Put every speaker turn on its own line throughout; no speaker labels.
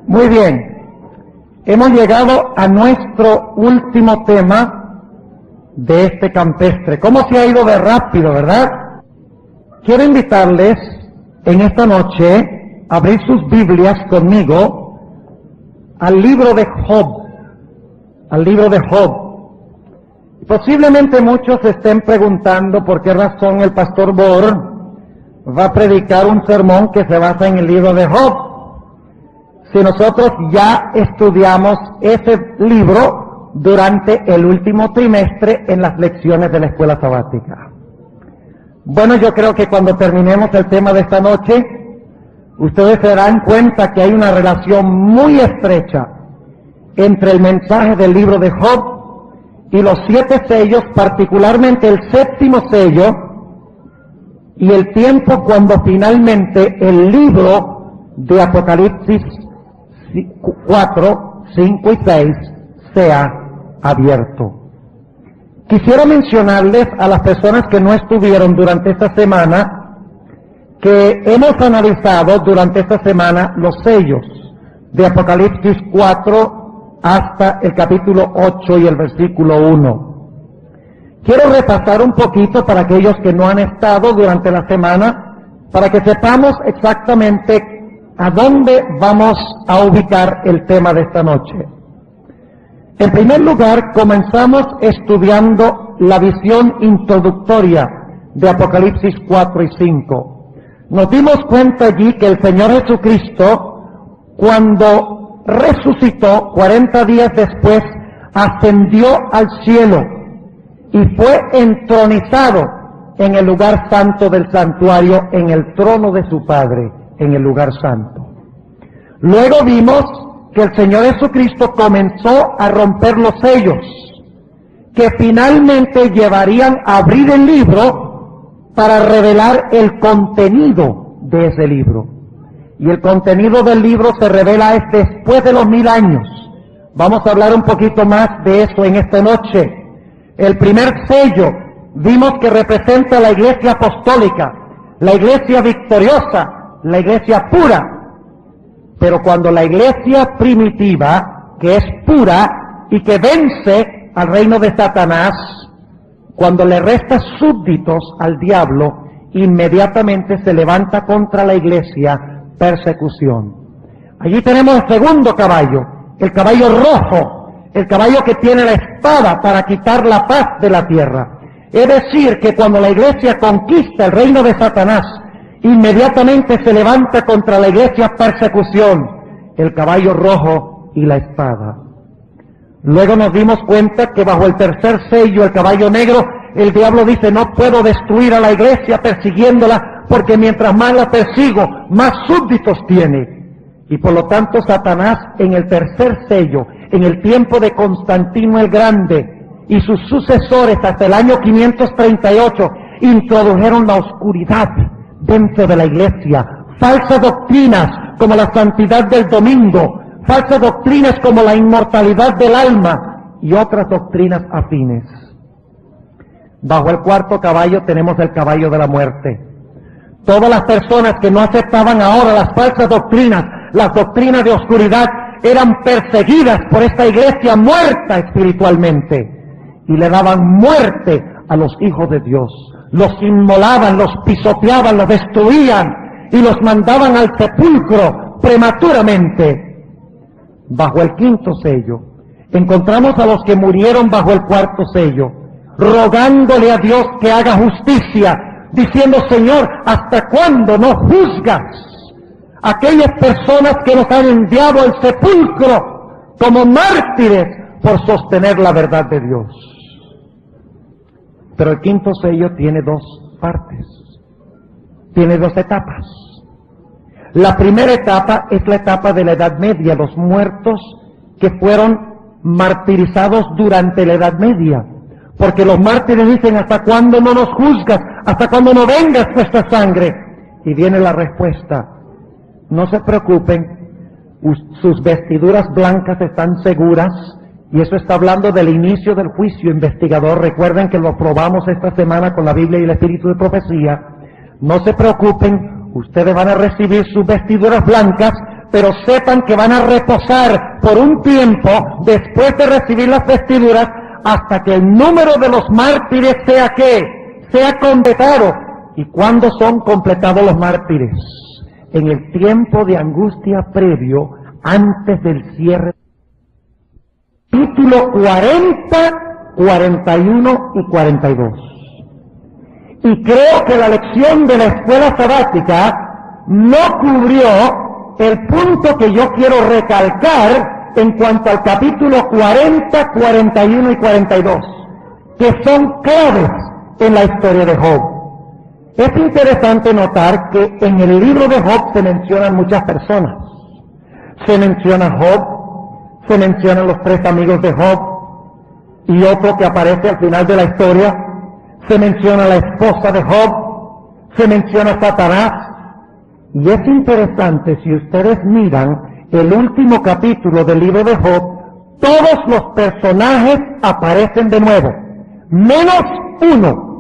Muy bien, hemos llegado a nuestro último tema de este campestre. ¿Cómo se ha ido de rápido, verdad? Quiero invitarles en esta noche a abrir sus Biblias conmigo al libro de Job, Posiblemente muchos se estén preguntando por qué razón el pastor Bohr va a predicar un sermón que se basa en el libro de Job. Si nosotros ya estudiamos ese libro durante el último trimestre en las lecciones de la escuela sabática. Bueno, yo creo que cuando terminemos el tema de esta noche, ustedes se darán cuenta que hay una relación muy estrecha entre el mensaje del libro de Job y los 7 sellos, particularmente el 7º sello, y el tiempo cuando finalmente el libro de Apocalipsis 4, 5 y 6 sea abierto. Quisiera mencionarles a las personas que no estuvieron durante esta semana que hemos analizado durante esta semana los sellos de Apocalipsis 4 hasta el capítulo 8 y el versículo 1. Quiero repasar un poquito para aquellos que no han estado durante la semana, para que sepamos exactamente a dónde vamos a ubicar el tema de esta noche. En primer lugar, comenzamos estudiando la visión introductoria de Apocalipsis 4 y 5. Nos dimos cuenta allí que el Señor Jesucristo, cuando resucitó 40 días después, ascendió al cielo y fue entronizado en el lugar santo del santuario, en el trono de su Padre, en el lugar santo. Luego vimos que el Señor Jesucristo comenzó a romper los sellos, que finalmente llevarían a abrir el libro para revelar el contenido de ese libro. Y el contenido del libro se revela después de los 1000 años. Vamos a hablar un poquito más de eso en esta noche. El primer sello vimos que representa la iglesia apostólica, la iglesia victoriosa, la iglesia pura. Pero cuando la iglesia primitiva, que es pura y que vence al reino de Satanás, cuando le resta súbditos al diablo, inmediatamente se levanta contra la iglesia persecución. Allí tenemos el segundo caballo, el caballo rojo, el caballo que tiene la espada para quitar la paz de la tierra. Es decir, que cuando la iglesia conquista el reino de Satanás, inmediatamente se levanta contra la iglesia persecución, el caballo rojo y la espada. Luego nos dimos cuenta que bajo el tercer sello, el caballo negro, el diablo dice: no puedo destruir a la iglesia persiguiéndola, porque mientras más la persigo, más súbditos tiene. Y por lo tanto Satanás, en el tercer sello, en el tiempo de Constantino el Grande y sus sucesores hasta el año 538, introdujeron la oscuridad dentro de la iglesia, falsas doctrinas como la santidad del domingo, falsas doctrinas como la inmortalidad del alma y otras doctrinas afines. Bajo el cuarto caballo tenemos el caballo de la muerte. Todas las personas que no aceptaban ahora las falsas doctrinas, las doctrinas de oscuridad, eran perseguidas por esta iglesia muerta espiritualmente y le daban muerte a los hijos de Dios. Los inmolaban, los pisoteaban, los destruían y los mandaban al sepulcro prematuramente. Bajo el quinto sello encontramos a los que murieron bajo el cuarto sello, rogándole a Dios que haga justicia, diciendo: Señor, ¿hasta cuándo no juzgas a aquellas personas que nos han enviado al sepulcro como mártires por sostener la verdad de Dios? Pero el quinto sello tiene 2 partes, tiene 2 etapas. La primera etapa es la etapa de la Edad Media, los muertos que fueron martirizados durante la Edad Media. Porque los mártires dicen: ¿hasta cuándo no nos juzgas? ¿Hasta cuándo no vengas nuestra sangre? Y viene la respuesta: no se preocupen, sus vestiduras blancas están seguras. Y eso está hablando del inicio del juicio investigador. Recuerden que lo probamos esta semana con la Biblia y el Espíritu de Profecía. No se preocupen, ustedes van a recibir sus vestiduras blancas, pero sepan que van a reposar por un tiempo después de recibir las vestiduras hasta que el número de los mártires sea completado. ¿Y cuándo son completados los mártires? En el tiempo de angustia previo, antes del cierre. Capítulo 40, 41 y 42. Y creo que la lección de la escuela sabática no cubrió el punto que yo quiero recalcar en cuanto al capítulo 40, 41 y 42, que son claves en la historia de Job. Es interesante notar que en el libro de Job se mencionan muchas personas. Se menciona Job, se mencionan los 3 amigos de Job, y otro que aparece al final de la historia. Se menciona la esposa de Job, se menciona Satanás, y es interesante, si ustedes miran el último capítulo del libro de Job, todos los personajes aparecen de nuevo, menos uno.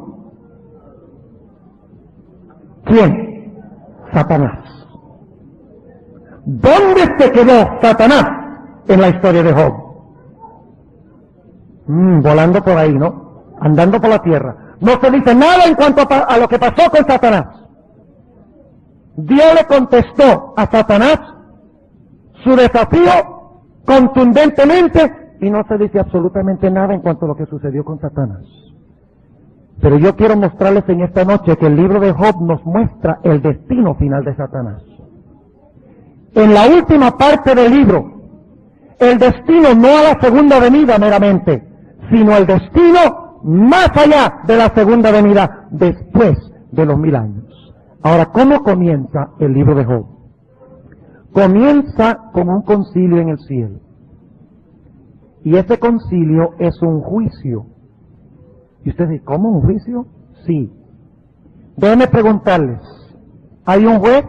¿Quién? Satanás. ¿Dónde se quedó Satanás en la historia de Job? Volando por ahí, ¿no? Andando por la tierra. No se dice nada en cuanto a lo que pasó con Satanás. Dios le contestó a Satanás su desafío contundentemente y no se dice absolutamente nada en cuanto a lo que sucedió con Satanás. Pero yo quiero mostrarles en esta noche que el libro de Job nos muestra el destino final de Satanás. En la última parte del libro, el destino no a la segunda venida meramente, sino el destino más allá de la segunda venida, después de los 1000 años. Ahora, ¿cómo comienza el libro de Job? Comienza con un concilio en el cielo. Y ese concilio es un juicio. Y usted dice, ¿cómo un juicio? Sí. Déjenme preguntarles, ¿hay un juez?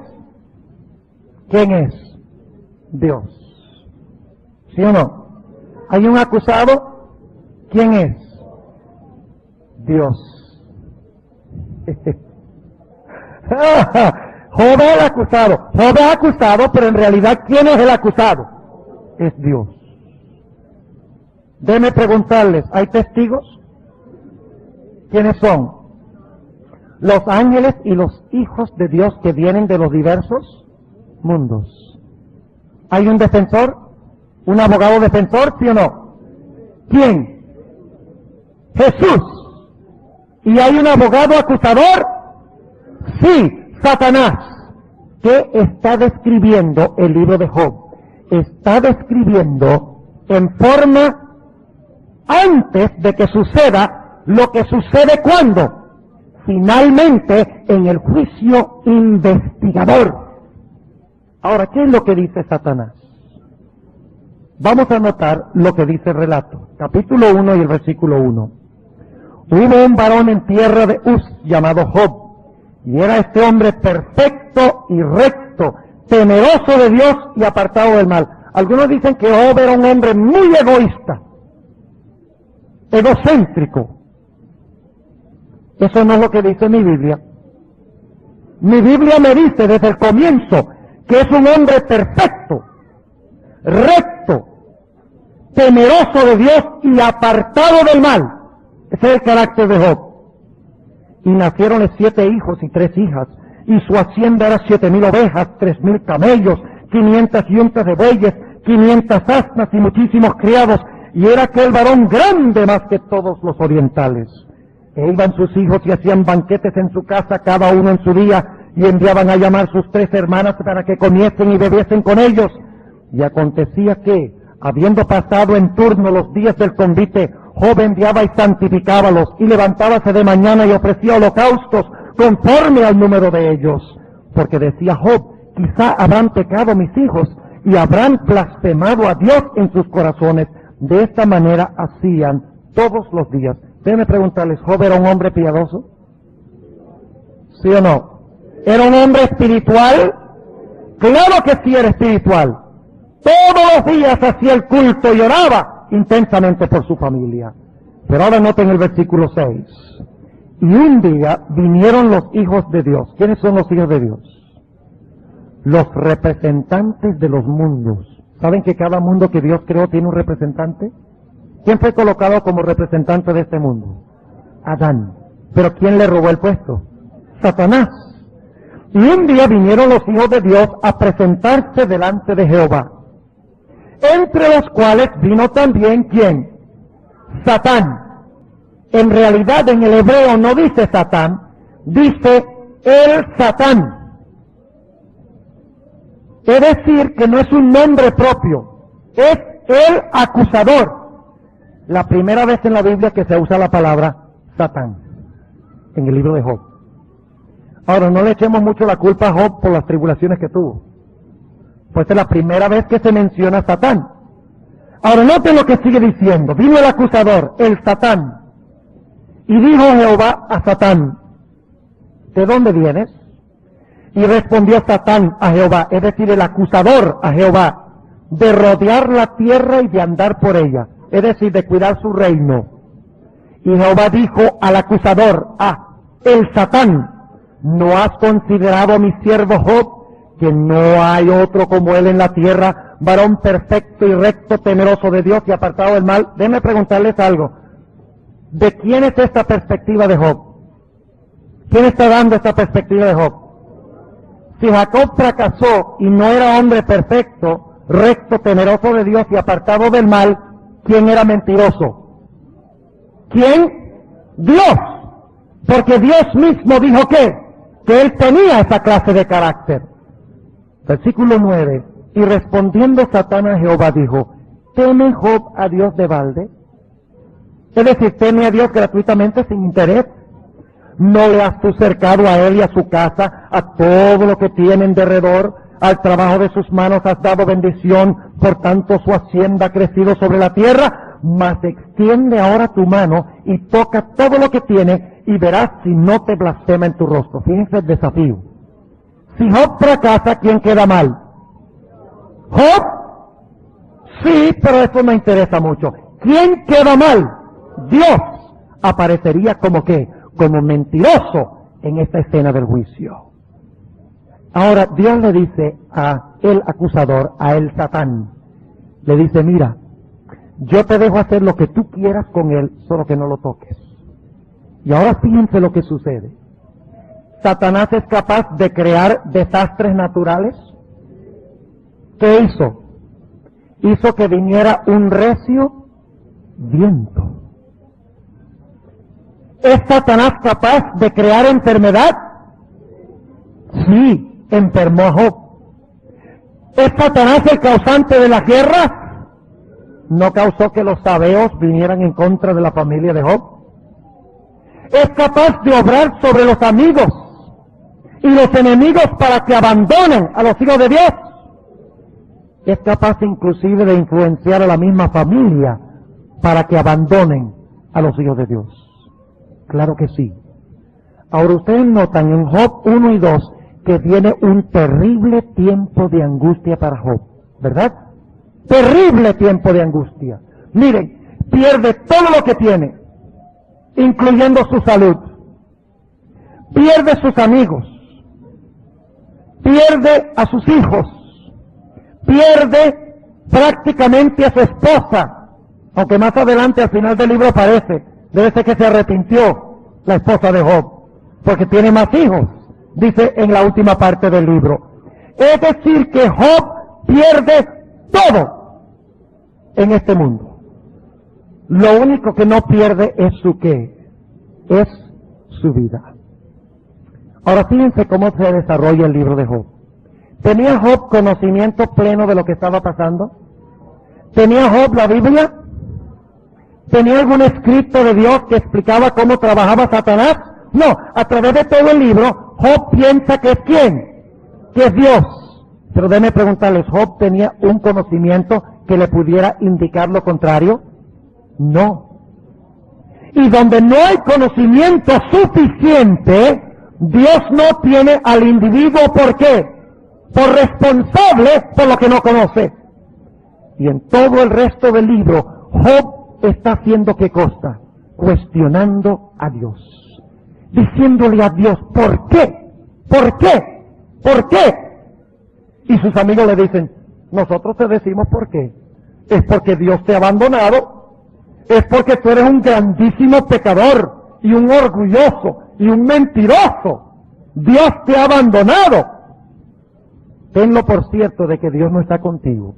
¿Quién es? Dios. ¿Sí o no? ¿Hay un acusado? ¿Quién es? Dios. Job es el acusado. Job es acusado, pero en realidad, ¿quién es el acusado? Es Dios. Déjenme preguntarles, ¿hay testigos? ¿Quiénes son? Los ángeles y los hijos de Dios que vienen de los diversos mundos. ¿Hay un defensor? ¿Un abogado defensor? ¿Sí o no? ¿Quién? Jesús. ¿Y hay un abogado acusador? Sí, Satanás. ¿Qué está describiendo el libro de Job? Está describiendo en forma antes de que suceda lo que sucede cuando, finalmente, en el juicio investigador. Ahora, ¿qué es lo que dice Satanás? Vamos a notar lo que dice el relato. Capítulo 1 y el versículo 1. Hubo un varón en tierra de Uz llamado Job, y era este hombre perfecto y recto, temeroso de Dios y apartado del mal. Algunos dicen que Job era un hombre muy egoísta, egocéntrico. Eso no es lo que dice mi Biblia. Mi Biblia me dice desde el comienzo que es un hombre perfecto, recto, temeroso de Dios y apartado del mal. Ese es el carácter de Job. Y nacieronle 7 hijos y 3 hijas, y su hacienda era 7,000 ovejas, 3,000 camellos, 500 yuntas de bueyes, 500 asnas y muchísimos criados, y era aquel varón grande más que todos los orientales. E iban sus hijos y hacían banquetes en su casa, cada uno en su día, y enviaban a llamar sus 3 hermanas para que comiesen y bebiesen con ellos. Y acontecía que, habiendo pasado en turno los días del convite, Job enviaba y santificábalos, y levantábase de mañana y ofrecía holocaustos conforme al número de ellos. Porque decía Job, quizá habrán pecado mis hijos, y habrán blasfemado a Dios en sus corazones. De esta manera hacían todos los días. Déjenme preguntarles, ¿Job era un hombre piadoso? ¿Sí o no? ¿Era un hombre espiritual? Claro que sí era espiritual. Todos los días hacía el culto y oraba intensamente por su familia. Pero ahora noten el versículo 6. Y un día vinieron los hijos de Dios. ¿Quiénes son los hijos de Dios? los representantes de los mundos. ¿Saben que cada mundo que Dios creó tiene un representante? ¿Quién fue colocado como representante de este mundo? Adán. ¿Pero quién le robó el puesto? Satanás. Y un día vinieron los hijos de Dios a presentarse delante de Jehová, entre los cuales vino también, ¿quién? Satán. En realidad en el hebreo no dice Satán, dice el Satán. Es decir, que no es un nombre propio, es el acusador. La primera vez en la Biblia que se usa la palabra Satán, en el libro de Job. Ahora, no le echemos mucho la culpa a Job por las tribulaciones que tuvo. Pues es la primera vez que se menciona Satán. Ahora, noten lo que sigue diciendo. Vino el acusador, el Satán. Y dijo Jehová a Satán, ¿de dónde vienes? Y respondió Satán a Jehová, es decir, el acusador a Jehová, de rodear la tierra y de andar por ella, es decir, de cuidar su reino. Y Jehová dijo al acusador, el Satán, ¿no has considerado a mi siervo Job, que no hay otro como él en la tierra, varón perfecto y recto, temeroso de Dios y apartado del mal? Déjenme preguntarles algo. ¿De quién es esta perspectiva de Job? ¿Quién está dando esta perspectiva de Job? Si Jacob fracasó y no era hombre perfecto, recto, temeroso de Dios y apartado del mal, ¿quién era mentiroso? ¿Quién? Dios. Porque Dios mismo dijo que él tenía esa clase de carácter. Versículo 9. Y respondiendo Satán a Jehová dijo, ¿teme Job a Dios de balde? Es decir, teme a Dios gratuitamente, sin interés. ¿No le has tú cercado a él y a su casa, a todo lo que tienen derredor? Al trabajo de sus manos has dado bendición, por tanto su hacienda ha crecido sobre la tierra. Mas extiende ahora tu mano y toca todo lo que tiene, y verás si no te blasfema en tu rostro. Fíjense el desafío. Si Job fracasa, ¿quién queda mal? ¿Job? Sí, pero eso me interesa mucho. ¿Quién queda mal? Dios. Aparecería como ¿qué? Como mentiroso en esta escena del juicio. Ahora, Dios le dice a el acusador, a el Satán, le dice, mira, yo te dejo hacer lo que tú quieras con él, solo que no lo toques. Y ahora fíjense lo que sucede. Satanás es capaz de crear desastres naturales. ¿Qué hizo? Hizo que viniera un recio viento. ¿Es Satanás capaz de crear enfermedad? Sí, enfermó a Job. ¿Es Satanás el causante de la guerra? ¿No causó que los sabeos vinieran en contra de la familia de Job? ¿Es capaz de obrar sobre los amigos y los enemigos para que abandonen a los hijos de Dios? ¿Es capaz inclusive de influenciar a la misma familia para que abandonen a los hijos de Dios? Claro que sí. Ahora ustedes notan en Job 1 y 2 que viene un terrible tiempo de angustia para Job, ¿verdad? Terrible tiempo de angustia. Miren, pierde todo lo que tiene, incluyendo su salud. Pierde sus amigos. Pierde a sus hijos. Pierde prácticamente a su esposa, aunque más adelante al final del libro aparece. Debe ser que se arrepintió la esposa de Job, porque tiene más hijos, dice en la última parte del libro. Es decir, que Job pierde todo en este mundo. Lo único que no pierde es su qué, es su vida. Ahora fíjense cómo se desarrolla el libro de Job. ¿Tenía Job conocimiento pleno de lo que estaba pasando? ¿Tenía Job la Biblia? ¿Tenía algún escrito de Dios que explicaba cómo trabajaba Satanás? No, a través de todo el libro, Job piensa que es ¿quién? Que es Dios. Pero déjenme preguntarles, ¿Job tenía un conocimiento que le pudiera indicar lo contrario? No. Y donde no hay conocimiento suficiente, Dios no tiene al individuo, ¿por qué? Por responsable por lo que no conoce. Y en todo el resto del libro, Job está haciendo ¿qué cosa? Cuestionando a Dios. Diciéndole a Dios, ¿por qué? ¿Por qué? ¿Por qué? Y sus amigos le dicen, nosotros te decimos por qué. Es porque Dios te ha abandonado. Es porque tú eres un grandísimo pecador y un orgulloso y un mentiroso. Dios te ha abandonado. Tenlo por cierto de que Dios no está contigo,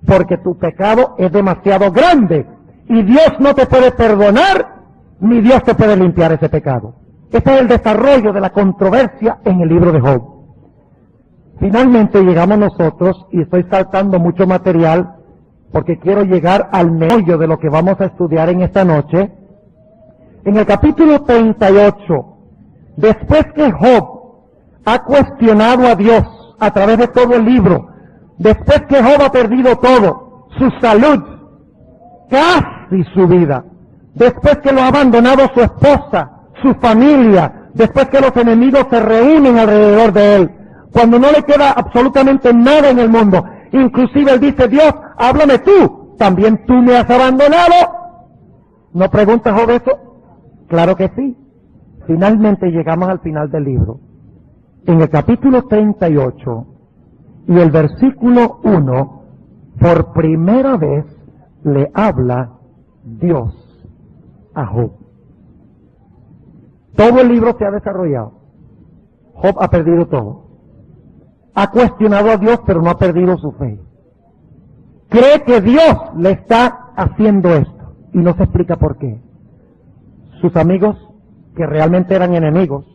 porque tu pecado es demasiado grande y Dios no te puede perdonar, ni Dios te puede limpiar ese pecado. Este es el desarrollo de la controversia en el libro de Job. Finalmente llegamos nosotros, y estoy saltando mucho material, porque quiero llegar al meollo de lo que vamos a estudiar en esta noche. En el capítulo 38, después que Job ha cuestionado a Dios a través de todo el libro, después que Job ha perdido todo, su salud, casi su vida, después que lo ha abandonado su esposa, su familia, después que los enemigos se reúnen alrededor de él, cuando no le queda absolutamente nada en el mundo, inclusive él dice, Dios, háblame tú, ¿también tú me has abandonado? ¿No pregunta Job eso? Claro que sí. Finalmente llegamos al final del libro. En el capítulo 38 y el versículo 1, por primera vez le habla Dios a Job. Todo el libro se ha desarrollado. Job ha perdido todo. Ha cuestionado a Dios, pero no ha perdido su fe. Cree que Dios le está haciendo esto y no se explica por qué. Sus amigos, que realmente eran enemigos,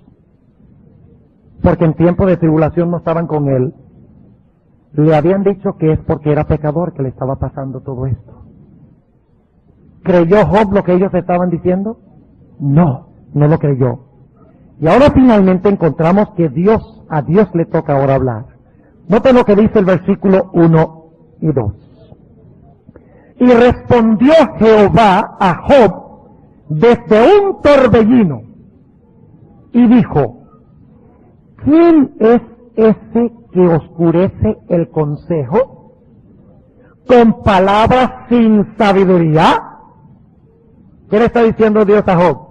porque en tiempo de tribulación no estaban con él, le habían dicho que es porque era pecador que le estaba pasando todo esto. ¿Creyó Job lo que ellos estaban diciendo? No, no lo creyó. Y ahora finalmente encontramos que a Dios le toca ahora hablar. Noten lo que dice el versículo 1 y 2. Y respondió Jehová a Job desde un torbellino y dijo, ¿quién es ese que oscurece el consejo con palabras sin sabiduría? ¿Qué le está diciendo Dios a Job?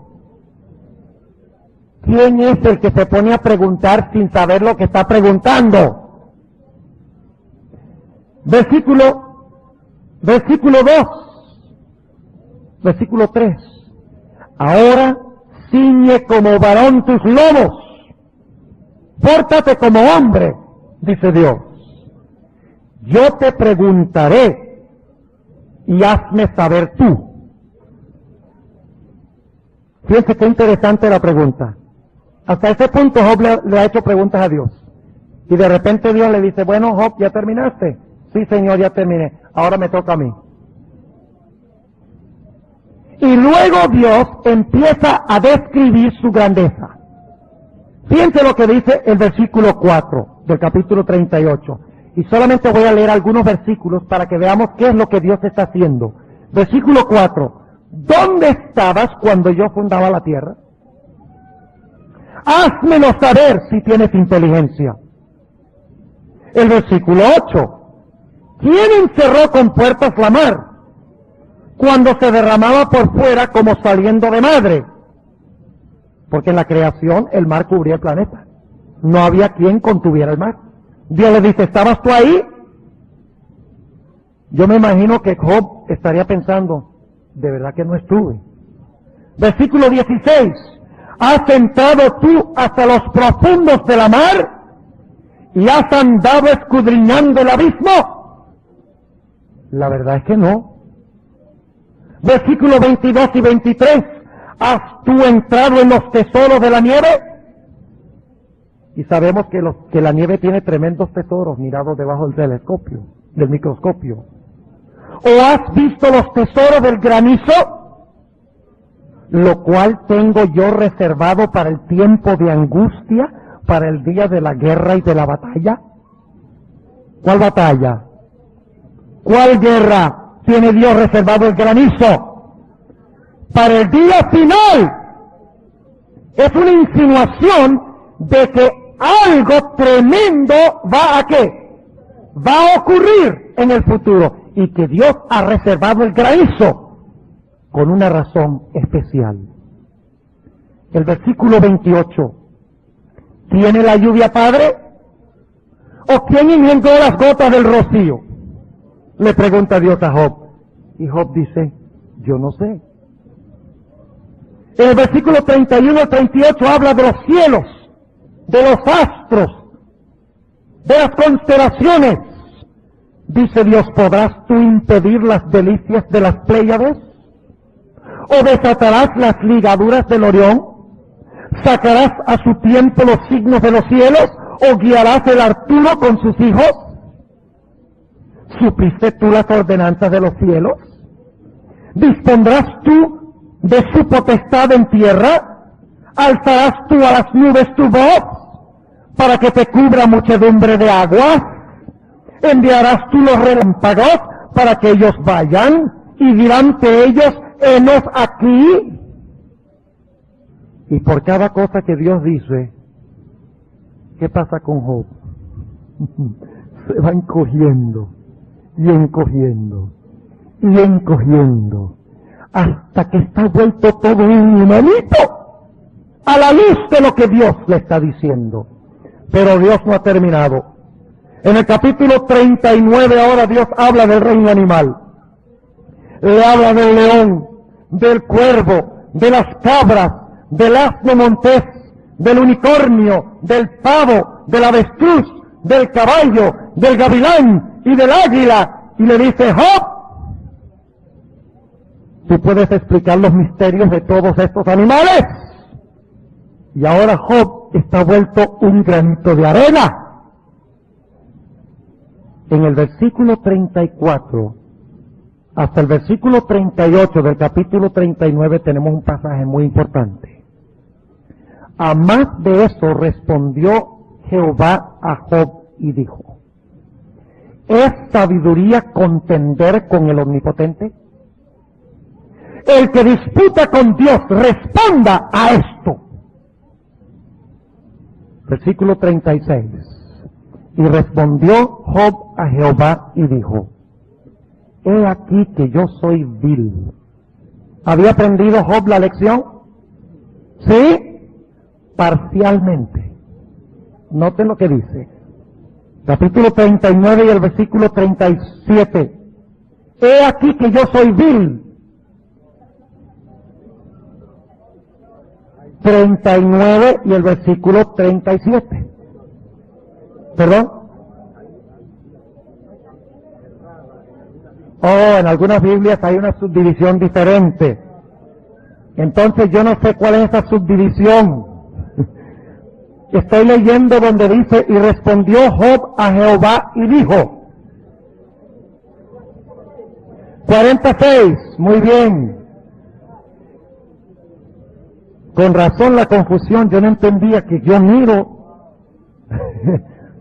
¿Quién es el que se pone a preguntar sin saber lo que está preguntando? Versículo 2, versículo 3. Ahora ciñe como varón tus lomos, pórtate como hombre, dice Dios. Yo te preguntaré y hazme saber tú. Fíjense qué interesante la pregunta. Hasta ese punto Job le ha hecho preguntas a Dios. Y de repente Dios le dice, bueno Job, ¿ya terminaste? Sí Señor, ya terminé. Ahora me toca a mí. Y luego Dios empieza a describir su grandeza. Fíjense lo que dice el versículo 4 del capítulo 38. Y solamente voy a leer algunos versículos para que veamos qué es lo que Dios está haciendo. Versículo 4. ¿Dónde estabas cuando yo fundaba la tierra? Házmelo saber si tienes inteligencia. El versículo 8. ¿Quién encerró con puertas la mar cuando se derramaba por fuera como saliendo de madre? Porque en la creación el mar cubría el planeta. No había quien contuviera el mar. Dios le dice, ¿estabas tú ahí? Yo me imagino que Job estaría pensando, de verdad que no estuve. Versículo 16. ¿Has entrado tú hasta los profundos de la mar y has andado escudriñando el abismo? La verdad es que no. Versículo 22 y 23. ¿Has tú entrado en los tesoros de la nieve? Y sabemos que la nieve tiene tremendos tesoros mirados debajo del telescopio, del microscopio. ¿O has visto los tesoros del granizo? Lo cual tengo yo reservado para el tiempo de angustia, para el día de la guerra y de la batalla. ¿Cuál batalla? ¿Cuál guerra tiene Dios reservado el granizo? Para el día final. Es una insinuación de que algo tremendo va a ¿qué? Va a ocurrir en el futuro. Y que Dios ha reservado el granizo con una razón especial. El versículo 28. ¿Tiene la lluvia padre? ¿O quién inventó las gotas del rocío? Le pregunta Dios a Job. Y Job dice, yo no sé. En el versículo 31 al 38 habla de los cielos, de los astros, de las constelaciones. Dice Dios, ¿podrás tú impedir las delicias de las Pléyades? ¿O desatarás las ligaduras del Orión? ¿Sacarás a su tiempo los signos de los cielos? ¿O guiarás el Arturo con sus hijos? ¿Supiste tú las ordenanzas de los cielos? ¿Dispondrás tú de su potestad en tierra? ¿Alzarás tú a las nubes tu voz para que te cubra muchedumbre de aguas? ¿Enviarás tú los relámpagos para que ellos vayan y dirán de ellos, henos aquí? Y por cada cosa que Dios dice, ¿qué pasa con Job? Se va encogiendo y encogiendo y encogiendo hasta que está vuelto todo un humanito a la luz de lo que Dios le está diciendo. Pero Dios no ha terminado. En el capítulo 39 ahora Dios habla del reino animal. Le habla del león, del cuervo, de las cabras, del asno montés, del unicornio, del pavo, del avestruz, del caballo, del gavilán y del águila. Y le dice, Job, ¿tú puedes explicar los misterios de todos estos animales? Y ahora Job está vuelto un granito de arena. En el versículo 34 hasta el versículo 38 del capítulo 39 tenemos un pasaje muy importante. A más de eso respondió Jehová a Job y dijo, ¿es sabiduría contender con el Omnipotente? El que disputa con Dios, responda a esto. Versículo 36. Y respondió Job a Jehová y dijo, he aquí que yo soy vil. ¿Había aprendido Job la lección? ¿Sí? Parcialmente. Noten lo que dice. Capítulo 39 y el versículo 37. He aquí que yo soy vil. 39 y el versículo 37. ¿Perdón? Oh, en algunas Biblias hay una subdivisión diferente. Entonces yo no sé cuál es esa subdivisión. Estoy leyendo donde dice, y respondió Job a Jehová y dijo. 46, muy bien. Con razón la confusión, yo no entendía que yo miro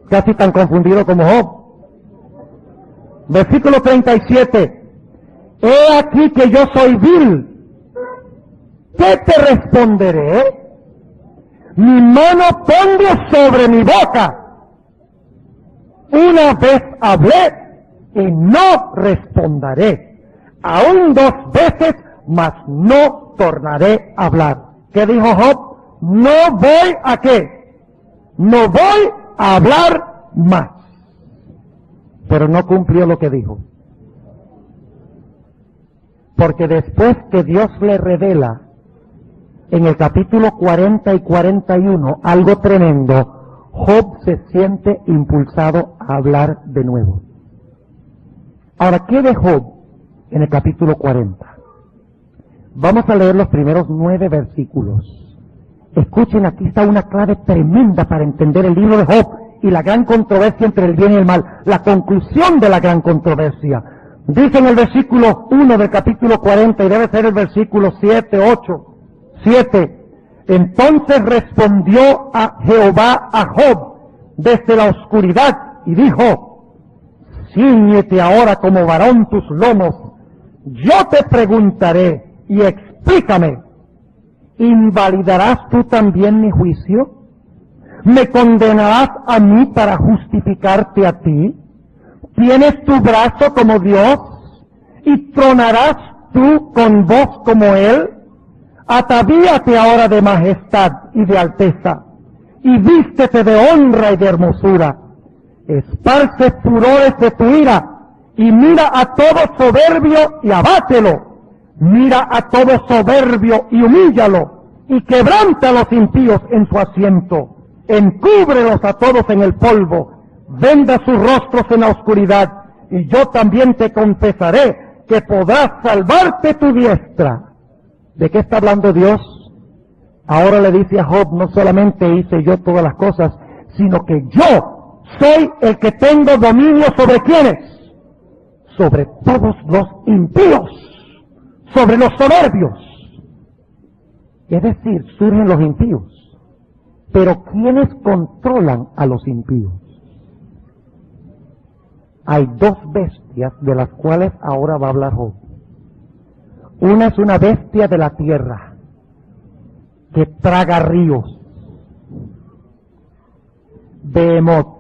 casi tan confundido como Job. Versículo 37. He aquí que yo soy vil. ¿Qué te responderé? Mi mano pongo sobre mi boca. Una vez hablé y no responderé. Aún 2 veces, mas no tornaré a hablar. ¿Qué dijo Job? No voy a qué. No voy a hablar más. Pero no cumplió lo que dijo. Porque después que Dios le revela en el capítulo 40 y 41 algo tremendo, Job se siente impulsado a hablar de nuevo. Ahora, ¿qué de Job en el capítulo 40? Vamos a leer los primeros 9 versículos. Escuchen, aquí está una clave tremenda para entender el libro de Job y la gran controversia entre el bien y el mal. La conclusión de la gran controversia. Dice en el versículo 1 del capítulo 40, y debe ser el versículo 7, 8, 7. Entonces respondió a Jehová a Job desde la oscuridad y dijo, ciñete ahora como varón tus lomos, yo te preguntaré y explícame, ¿invalidarás tú también mi juicio? ¿Me condenarás a mí para justificarte a ti? ¿Tienes tu brazo como Dios? ¿Y tronarás tú con voz como Él? Atavíate ahora de majestad y de alteza, y vístete de honra y de hermosura, esparce furores de tu ira, y mira a todo soberbio y abátelo. Mira a todo soberbio y humíllalo, y quebranta a los impíos en su asiento. Encúbrelos a todos en el polvo, venda sus rostros en la oscuridad, y yo también te confesaré que podrás salvarte tu diestra. ¿De qué está hablando Dios? Ahora le dice a Job, no solamente hice yo todas las cosas, sino que yo soy el que tengo dominio sobre ¿quiénes? Sobre todos los impíos, sobre los soberbios. Es decir, surgen los impíos. Pero ¿quiénes controlan a los impíos? Hay dos bestias de las cuales ahora va a hablar Job. Una es una bestia de la tierra que traga ríos, Behemoth.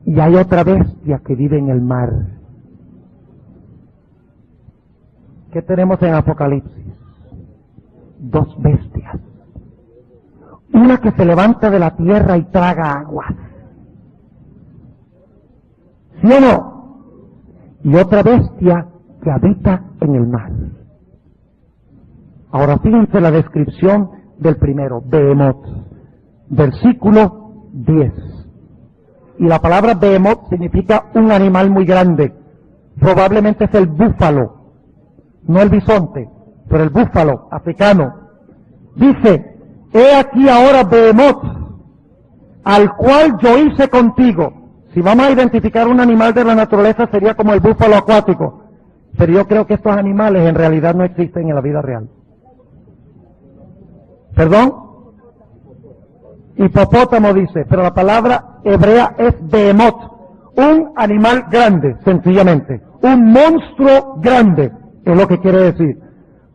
Y hay otra bestia que vive en el mar. ¿Qué tenemos en Apocalipsis? Dos bestias. Una que se levanta de la tierra y traga aguas. ¿Sí o no? Y otra bestia que habita en el mar. Ahora fíjense la descripción del primero, Behemoth, versículo 10. Y la palabra Behemoth significa un animal muy grande. Probablemente es el búfalo, no el bisonte, pero el búfalo africano. Dice, he aquí ahora Behemoth, al cual yo hice contigo. Si vamos a identificar un animal de la naturaleza sería como el búfalo acuático. Pero yo creo que estos animales en realidad no existen en la vida real. ¿Perdón? Hipopótamo dice, pero la palabra hebrea es Behemoth, un animal grande, sencillamente, un monstruo grande, es lo que quiere decir.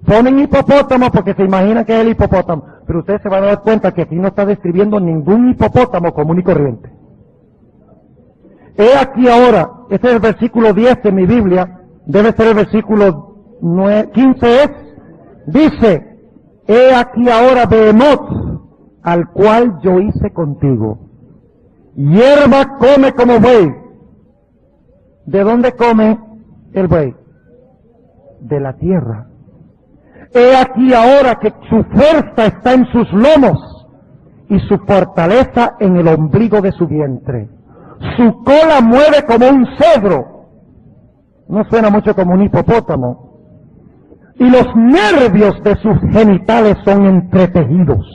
Ponen hipopótamo porque se imaginan que es el hipopótamo, pero ustedes se van a dar cuenta que aquí no está describiendo ningún hipopótamo común y corriente. He aquí ahora, este es el versículo 10 de mi Biblia, debe ser el versículo 15 es, dice, he aquí ahora Behemoth, al cual yo hice contigo. Hierba come como buey. ¿De dónde come el buey? De la tierra. He aquí ahora que su fuerza está en sus lomos y su fortaleza en el ombligo de su vientre. Su cola mueve como un cedro. No suena mucho como un hipopótamo. Y los nervios de sus genitales son entretejidos.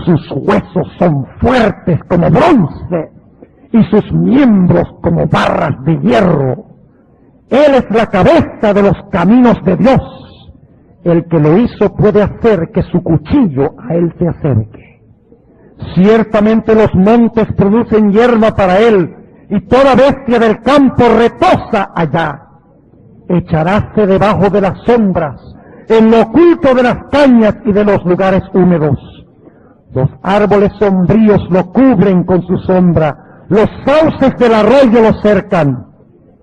Sus huesos son fuertes como bronce y sus miembros como barras de hierro. Él es la cabeza de los caminos de Dios. El que lo hizo puede hacer que su cuchillo a él se acerque. Ciertamente los montes producen hierba para él y toda bestia del campo retosa allá. Echaráse debajo de las sombras, en lo oculto de las cañas y de los lugares húmedos. Los árboles sombríos lo cubren con su sombra, los sauces del arroyo lo cercan.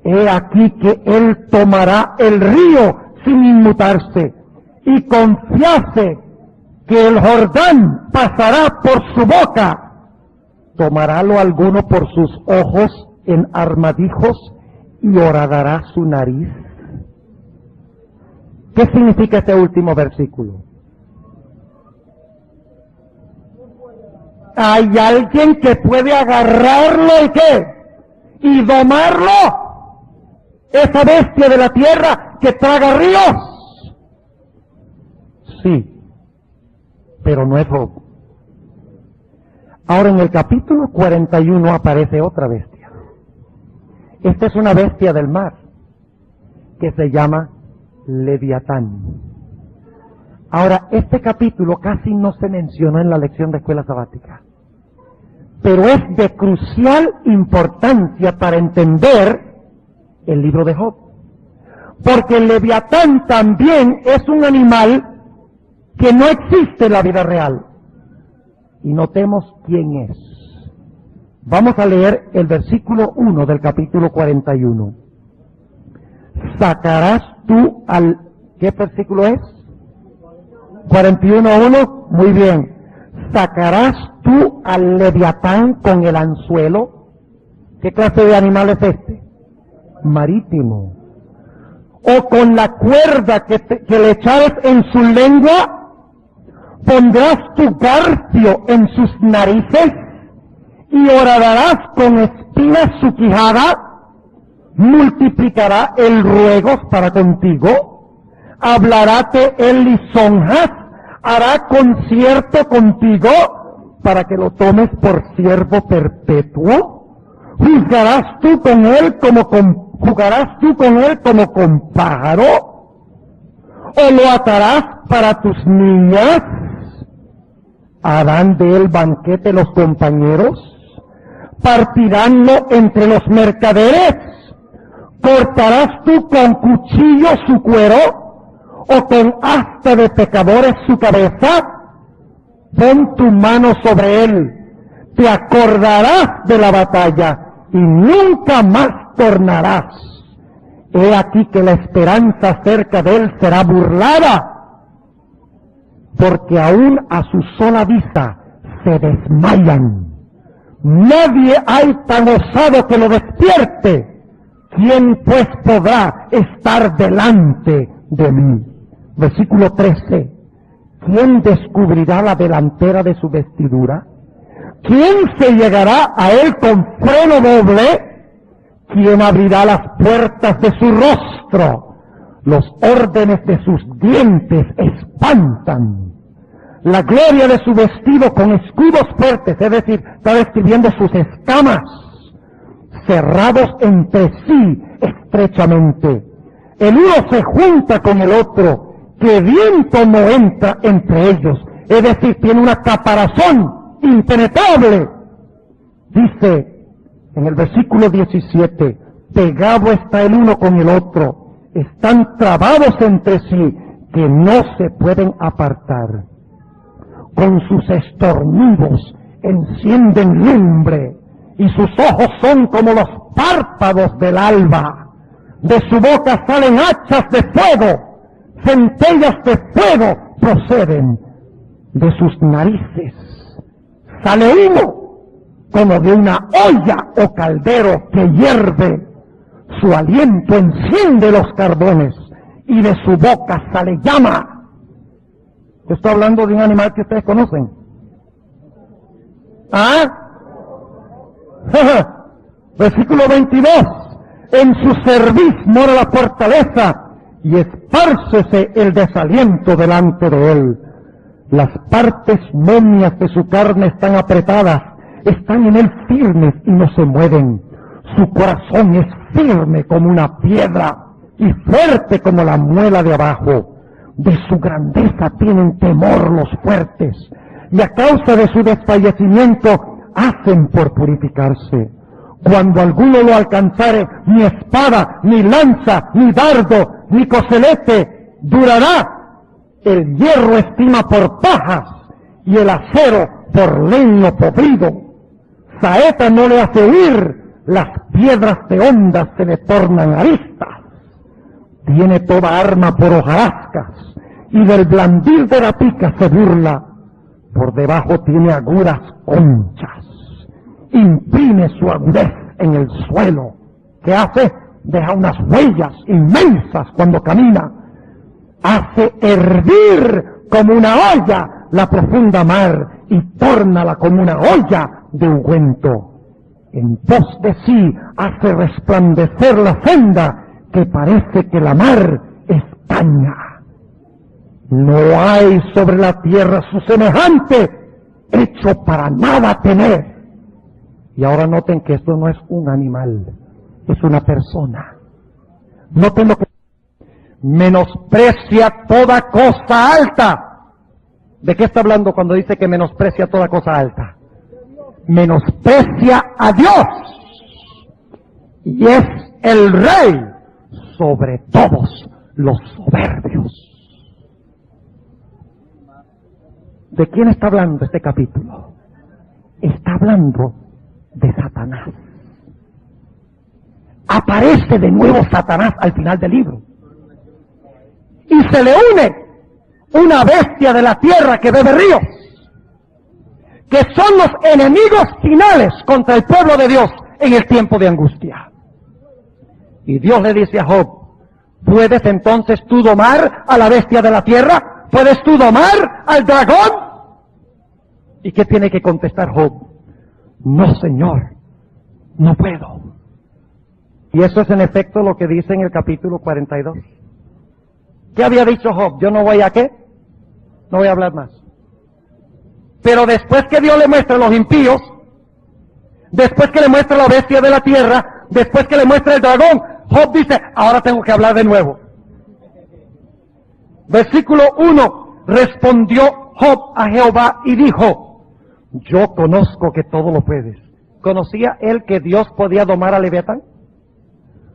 He aquí que él tomará el río sin inmutarse, y confiase que el Jordán pasará por su boca. Tomarálo alguno por sus ojos en armadijos y horadará su nariz. ¿Qué significa este último versículo? Hay alguien que puede agarrarlo y ¿qué? Y domarlo. Esa bestia de la tierra que traga ríos. Sí, pero no es Job. Ahora en el capítulo 41 aparece otra bestia. Esta es una bestia del mar que se llama Leviatán. Ahora, este capítulo casi no se menciona en la lección de escuela sabática, pero es de crucial importancia para entender el libro de Job. Porque el Leviatán también es un animal que no existe en la vida real. Y notemos quién es. Vamos a leer el versículo 1 del capítulo 41. Sacarás tú al... ¿Qué versículo es? 41:1. Muy bien. ¿sacarás tú al leviatán con el anzuelo? ¿Qué clase de animal es este? Marítimo. ¿O con la cuerda que le echares en su lengua? ¿Pondrás tu garfio en sus narices? ¿Y horadarás con espinas su quijada? ¿Multiplicará él ruegos para contigo? ¿Hablaráte él lisonjas? ¿Hará concierto contigo para que lo tomes por siervo perpetuo? ¿Jugarás tú con él como con pájaro? ¿O lo atarás para tus niñas? ¿Harán de él banquete los compañeros? ¿Partiránlo entre los mercaderes? ¿Cortarás tú con cuchillo su cuero? ¿O con asta de pecadores su cabeza? Pon tu mano sobre él, te acordarás de la batalla y nunca más tornarás. He aquí que la esperanza acerca de él será burlada, porque aún a su sola vista se desmayan. Nadie hay tan osado que lo despierte. ¿Quién pues podrá estar delante de mí? Versículo 13. ¿Quién descubrirá la delantera de su vestidura? ¿Quién se llegará a él con freno doble? ¿Quién abrirá las puertas de su rostro? Los órdenes de sus dientes espantan. La gloria de su vestido con escudos fuertes, es decir, está describiendo sus escamas, cerrados entre sí estrechamente. El uno se junta con el otro, que viento no entra entre ellos, es decir, tiene una caparazón impenetrable. Dice en el versículo 17, pegado está el uno con el otro, están trabados entre sí, que no se pueden apartar. Con sus estornudos encienden lumbre, y sus ojos son como los párpados del alba. De su boca salen hachas de fuego, centellas de fuego proceden de sus narices. Sale humo como de una olla o caldero que hierve. Su aliento enciende los carbones y de su boca sale llama. Estoy hablando de un animal que ustedes conocen. ¿Ah? Versículo 22. En su cerviz mora la fortaleza y espárcese el desaliento delante de él. Las partes momias de su carne están apretadas, están en él firmes y no se mueven. Su corazón es firme como una piedra y fuerte como la muela de abajo. De su grandeza tienen temor los fuertes, y a causa de su desfallecimiento hacen por purificarse. Cuando alguno lo alcanzare, ni espada, ni lanza, ni dardo, ni coselete durará. El hierro estima por pajas, y el acero por leño podrido. Saeta no le hace huir, las piedras de ondas se le tornan aristas. Tiene toda arma por hojarascas, y del blandil de la pica se burla. Por debajo tiene agudas conchas. Imprime su agudez en el suelo. ¿Qué hace? Deja unas huellas inmensas cuando camina. Hace hervir como una olla la profunda mar y tórnala como una olla de ungüento. En pos de sí hace resplandecer la senda, que parece que la mar estaña. No hay sobre la tierra su semejante, hecho para nada temer. Y ahora noten que esto no es un animal, es una persona. Noten lo que menosprecia toda cosa alta. ¿De qué está hablando cuando dice que menosprecia toda cosa alta? Menosprecia a Dios, y es el rey sobre todos los soberbios. ¿De quién está hablando este capítulo? Está hablando de Satanás. Aparece de nuevo Satanás al final del libro. Y se le une una bestia de la tierra que bebe ríos. que son los enemigos finales contra el pueblo de Dios en el tiempo de angustia. Y Dios le dice a Job, ¿puedes entonces tú domar a la bestia de la tierra? ¿Puedes tú domar al dragón? ¿Y qué tiene que contestar Job? No, Señor, no puedo. Y eso es en efecto lo que dice en el capítulo 42. ¿Qué había dicho Job? Yo no voy a ¿qué? No voy a hablar más. Pero después que Dios le muestra a los impíos, después que le muestra la bestia de la tierra, después que le muestra el dragón, Job dice, ahora tengo que hablar de nuevo. Versículo 1, respondió Job a Jehová y dijo, yo conozco que todo lo puedes. ¿Conocía él que Dios podía domar a Leviatán?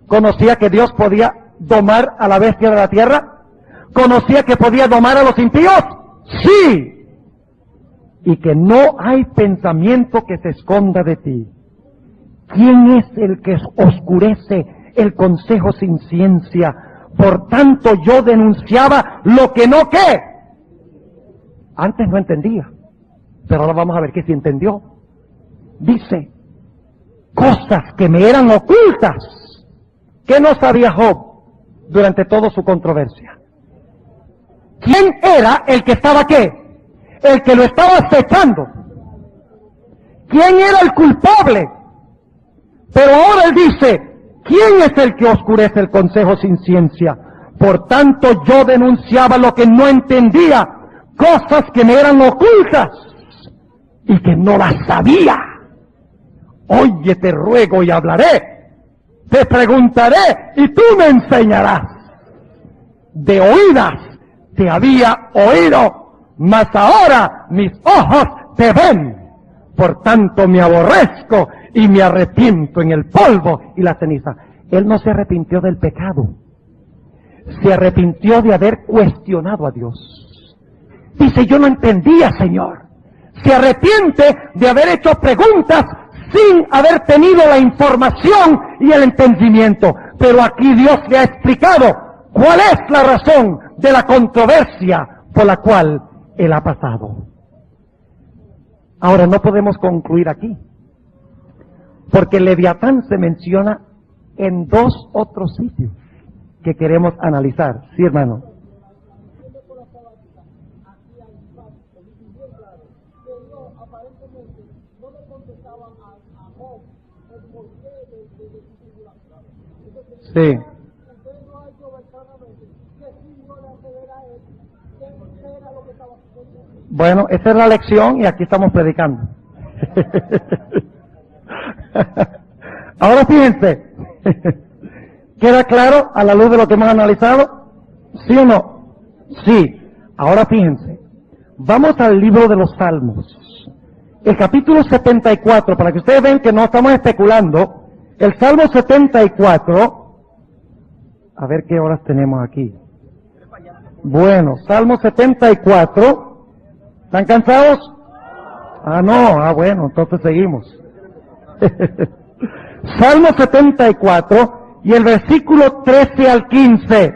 ¿Conocía que Dios podía domar a la bestia de la tierra? ¿Conocía que podía domar a los impíos? Sí. Y que no hay pensamiento que se esconda de ti. ¿Quién es el que oscurece el consejo sin ciencia? Por tanto yo denunciaba lo que no ¿qué? Antes no entendía, pero ahora vamos a ver que sí entendió. Dice, cosas que me eran ocultas, que no sabía Job durante toda su controversia. ¿Quién era el que estaba qué? El que lo estaba acechando. ¿Quién era el culpable? Pero ahora él dice, ¿quién es el que oscurece el consejo sin ciencia? Por tanto yo denunciaba lo que no entendía, cosas que me eran ocultas y que no las sabía. Oye, te ruego y hablaré, te preguntaré y tú me enseñarás. De oídas te había oído, mas ahora mis ojos te ven. Por tanto me aborrezco y me arrepiento en el polvo y la ceniza. Él no se arrepintió del pecado, se arrepintió de haber cuestionado a Dios. Dice, yo no entendía, Señor. Se arrepiente de haber hecho preguntas sin haber tenido la información y el entendimiento. Pero aquí Dios le ha explicado cuál es la razón de la controversia por la cual él ha pasado. Ahora no podemos concluir aquí, porque Leviatán se menciona en dos otros sitios que queremos analizar. Sí, hermano. Sí. Bueno, esa es la lección y aquí estamos predicando. Ahora fíjense, ¿queda claro a la luz de lo que hemos analizado? ¿Sí o no? Sí. Ahora fíjense, vamos al libro de los Salmos, el capítulo 74, para que ustedes vean que no estamos especulando. El Salmo 74, a ver qué horas tenemos aquí. Bueno, Salmo 74, ¿están cansados? No, bueno, entonces seguimos. Salmo 74 y el versículo 13 al 15.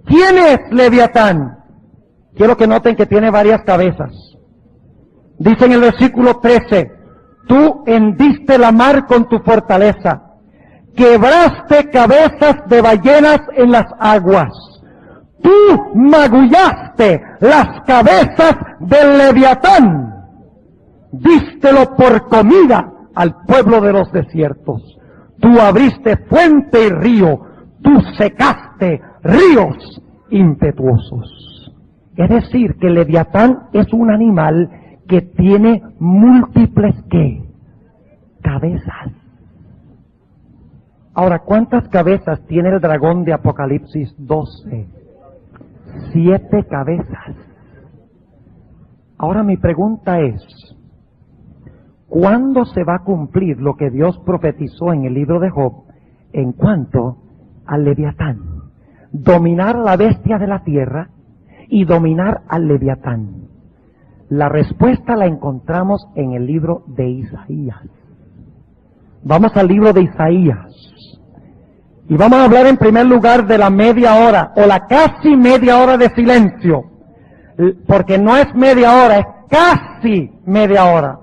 ¿Quién es Leviatán? Quiero que noten que tiene varias cabezas. Dice en el versículo 13, tú hendiste la mar con tu fortaleza, quebraste cabezas de ballenas en las aguas. Tú magullaste las cabezas del Leviatán, dístelo por comida al pueblo de los desiertos. Tú abriste fuente y río, tú secaste ríos impetuosos. Es decir, que el Leviatán es un animal que tiene múltiples ¿qué? Cabezas. Ahora, ¿cuántas cabezas tiene el dragón de Apocalipsis 12? 7 cabezas. Ahora mi pregunta es, ¿cuándo se va a cumplir lo que Dios profetizó en el libro de Job en cuanto al Leviatán? Dominar a la bestia de la tierra y dominar al Leviatán. La respuesta la encontramos en el libro de Isaías. Vamos al libro de Isaías. Y vamos a hablar en primer lugar de la media hora, o la casi media hora de silencio. Porque no es media hora, es casi media hora.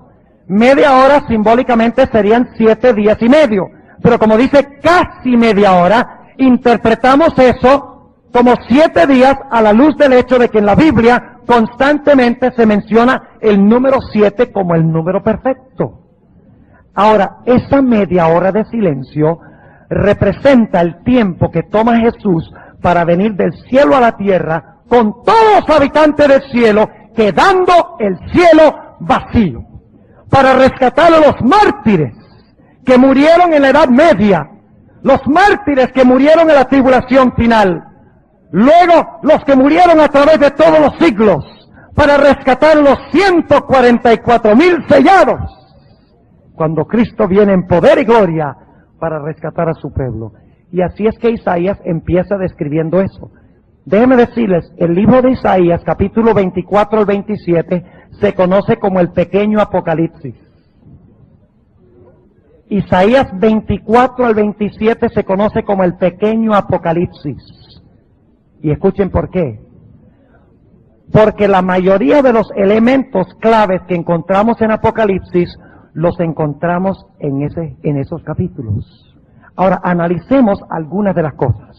Media hora simbólicamente serían 7 días y medio. Pero como dice casi media hora, interpretamos eso como 7 días a la luz del hecho de que en la Biblia constantemente se menciona el número 7 como el número perfecto. Ahora, esa media hora de silencio representa el tiempo que toma Jesús para venir del cielo a la tierra con todos los habitantes del cielo, quedando el cielo vacío, para rescatar a los mártires que murieron en la Edad Media, los mártires que murieron en la tribulación final, luego los que murieron a través de todos los siglos, para rescatar los 144,000 sellados, cuando Cristo viene en poder y gloria para rescatar a su pueblo. Y así es que Isaías empieza describiendo eso. Déjenme decirles, el libro de Isaías, capítulo 24 al 27, se conoce como el pequeño Apocalipsis. Isaías 24 al 27 se conoce como el pequeño Apocalipsis. Y escuchen por qué. Porque la mayoría de los elementos claves que encontramos en Apocalipsis los encontramos en esos capítulos. Ahora, analicemos algunas de las cosas.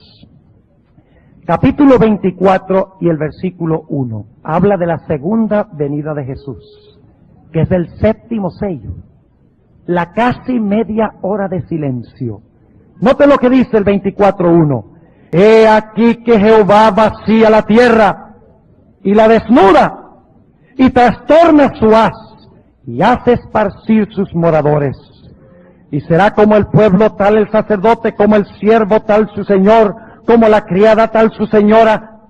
Capítulo 24 y el versículo 1 habla de la segunda venida de Jesús, que es el 7º sello, la casi media hora de silencio. Noten lo que dice el 24:1. He aquí que Jehová vacía la tierra y la desnuda y trastorna su haz y hace esparcir sus moradores. Y será como el pueblo tal el sacerdote, como el siervo tal su señor, como la criada tal su señora,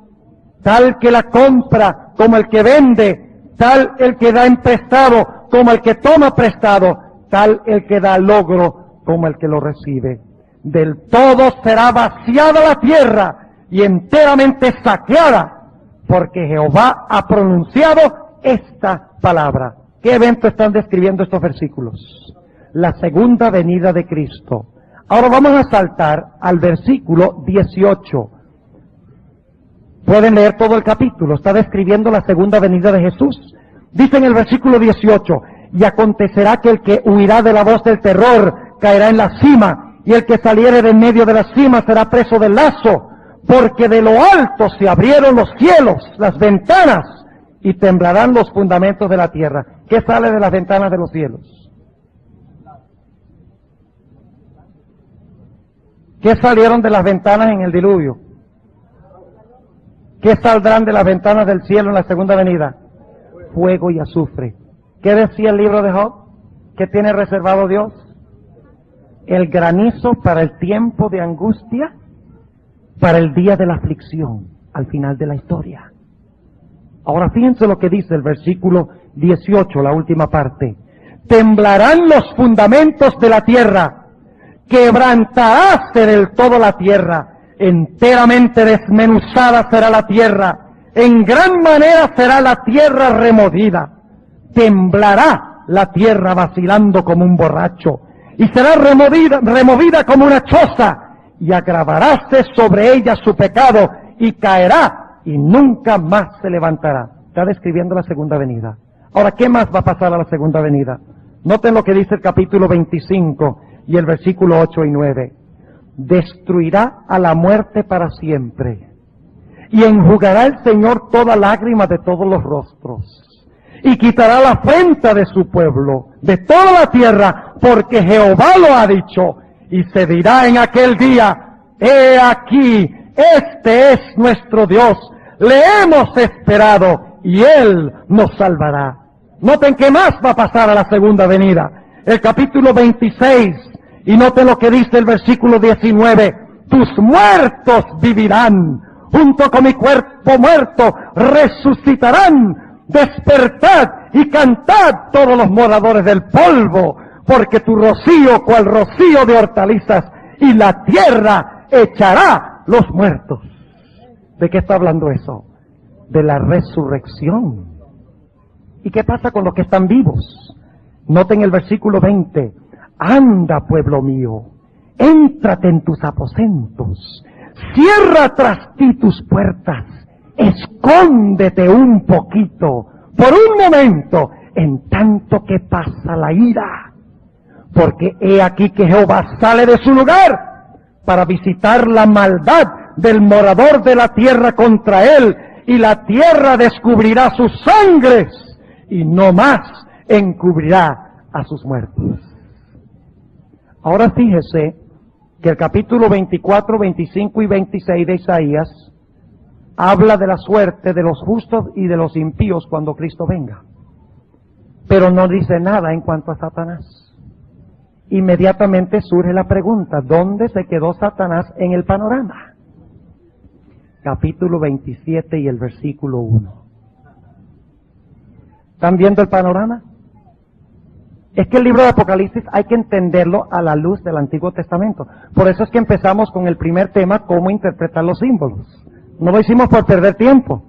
tal que la compra como el que vende, tal el que da en prestado como el que toma prestado, tal el que da logro como el que lo recibe. Del todo será vaciada la tierra y enteramente saqueada, porque Jehová ha pronunciado esta palabra. ¿Qué evento están describiendo estos versículos? La segunda venida de Cristo. Ahora vamos a saltar al versículo 18. Pueden leer todo el capítulo, está describiendo la segunda venida de Jesús. Dice en el versículo 18, y acontecerá que el que huirá de la voz del terror caerá en la cima, y el que saliere de en medio de la cima será preso del lazo, porque de lo alto se abrieron los cielos, las ventanas, y temblarán los fundamentos de la tierra. ¿Qué sale de las ventanas de los cielos? ¿Qué salieron de las ventanas en el diluvio? ¿Qué saldrán de las ventanas del cielo en la segunda venida? Fuego y azufre. ¿Qué decía el libro de Job? ¿Qué tiene reservado Dios? El granizo para el tiempo de angustia, para el día de la aflicción, al final de la historia. Ahora fíjense lo que dice el versículo 18, la última parte. Temblarán los fundamentos de la tierra, quebrantaráse del todo la tierra, enteramente desmenuzada será la tierra, en gran manera será la tierra removida, temblará la tierra vacilando como un borracho, y será removida como una choza, y agravaráse sobre ella su pecado, y caerá, y nunca más se levantará. Está describiendo la segunda venida. Ahora, ¿qué más va a pasar a la segunda venida? Noten lo que dice el capítulo 25 y el versículo 8 y 9. Destruirá a la muerte para siempre, y enjugará el Señor toda lágrima de todos los rostros, y quitará la afrenta de su pueblo, de toda la tierra, porque Jehová lo ha dicho, y se dirá en aquel día, he aquí, este es nuestro Dios, le hemos esperado, y Él nos salvará. Noten qué más va a pasar a la segunda venida. El capítulo 26, y noten lo que dice el versículo 19, tus muertos vivirán, junto con mi cuerpo muerto resucitarán, despertad y cantad todos los moradores del polvo, porque tu rocío cual rocío de hortalizas, y la tierra echará los muertos. ¿De qué está hablando eso? De la resurrección. ¿Y qué pasa con los que están vivos? Noten el versículo 20. Anda, pueblo mío, éntrate en tus aposentos, cierra tras ti tus puertas, escóndete un poquito, por un momento, en tanto que pasa la ira. Porque he aquí que Jehová sale de su lugar para visitar la maldad del morador de la tierra contra él, y la tierra descubrirá sus sangres, y no más encubrirá a sus muertos. Ahora fíjese que el capítulo 24, 25 y 26 de Isaías habla de la suerte de los justos y de los impíos cuando Cristo venga. Pero no dice nada en cuanto a Satanás. Inmediatamente surge la pregunta, ¿dónde se quedó Satanás en el panorama? Capítulo 27 y el versículo 1. ¿Están viendo el panorama? Es que el libro de Apocalipsis hay que entenderlo a la luz del Antiguo Testamento. Por eso es que empezamos con el primer tema, cómo interpretar los símbolos. No lo hicimos por perder tiempo.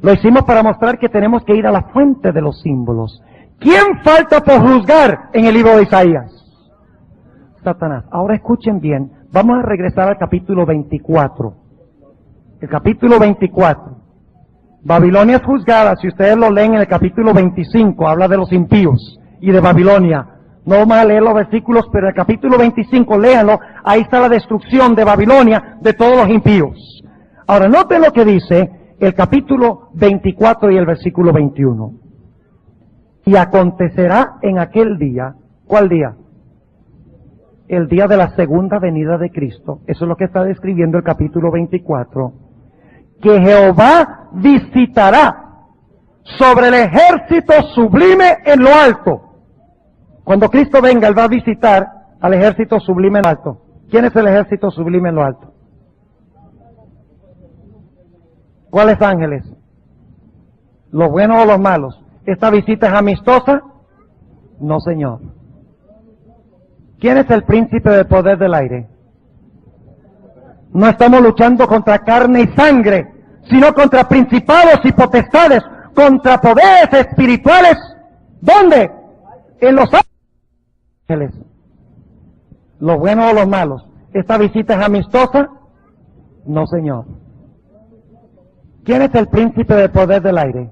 Lo hicimos para mostrar que tenemos que ir a la fuente de los símbolos. ¿Quién falta por juzgar en el libro de Isaías? Satanás. Ahora escuchen bien. Vamos a regresar al capítulo 24. El capítulo 24. Babilonia es juzgada. Si ustedes lo leen en el capítulo 25, habla de los impíos y de Babilonia. No vamos a leer los versículos, pero en el capítulo 25, léanlo. Ahí está la destrucción de Babilonia, de todos los impíos. Ahora, noten lo que dice el capítulo 24 y el versículo 21. Y acontecerá en aquel día, ¿cuál día? El día de la segunda venida de Cristo. Eso es lo que está describiendo el capítulo 24. Que Jehová visitará sobre el ejército sublime en lo alto. Cuando Cristo venga, Él va a visitar al ejército sublime en lo alto. ¿Quién es el ejército sublime en lo alto? ¿Cuáles ángeles? ¿Los buenos o los malos? ¿Esta visita es amistosa? No, señor. ¿Quién es el príncipe del poder del aire? No estamos luchando contra carne y sangre, sino contra principados y potestades, contra poderes espirituales. ¿Dónde? En los ángeles. ¿Los buenos o los malos? ¿Esta visita es amistosa? No, señor. ¿Quién es el príncipe del poder del aire?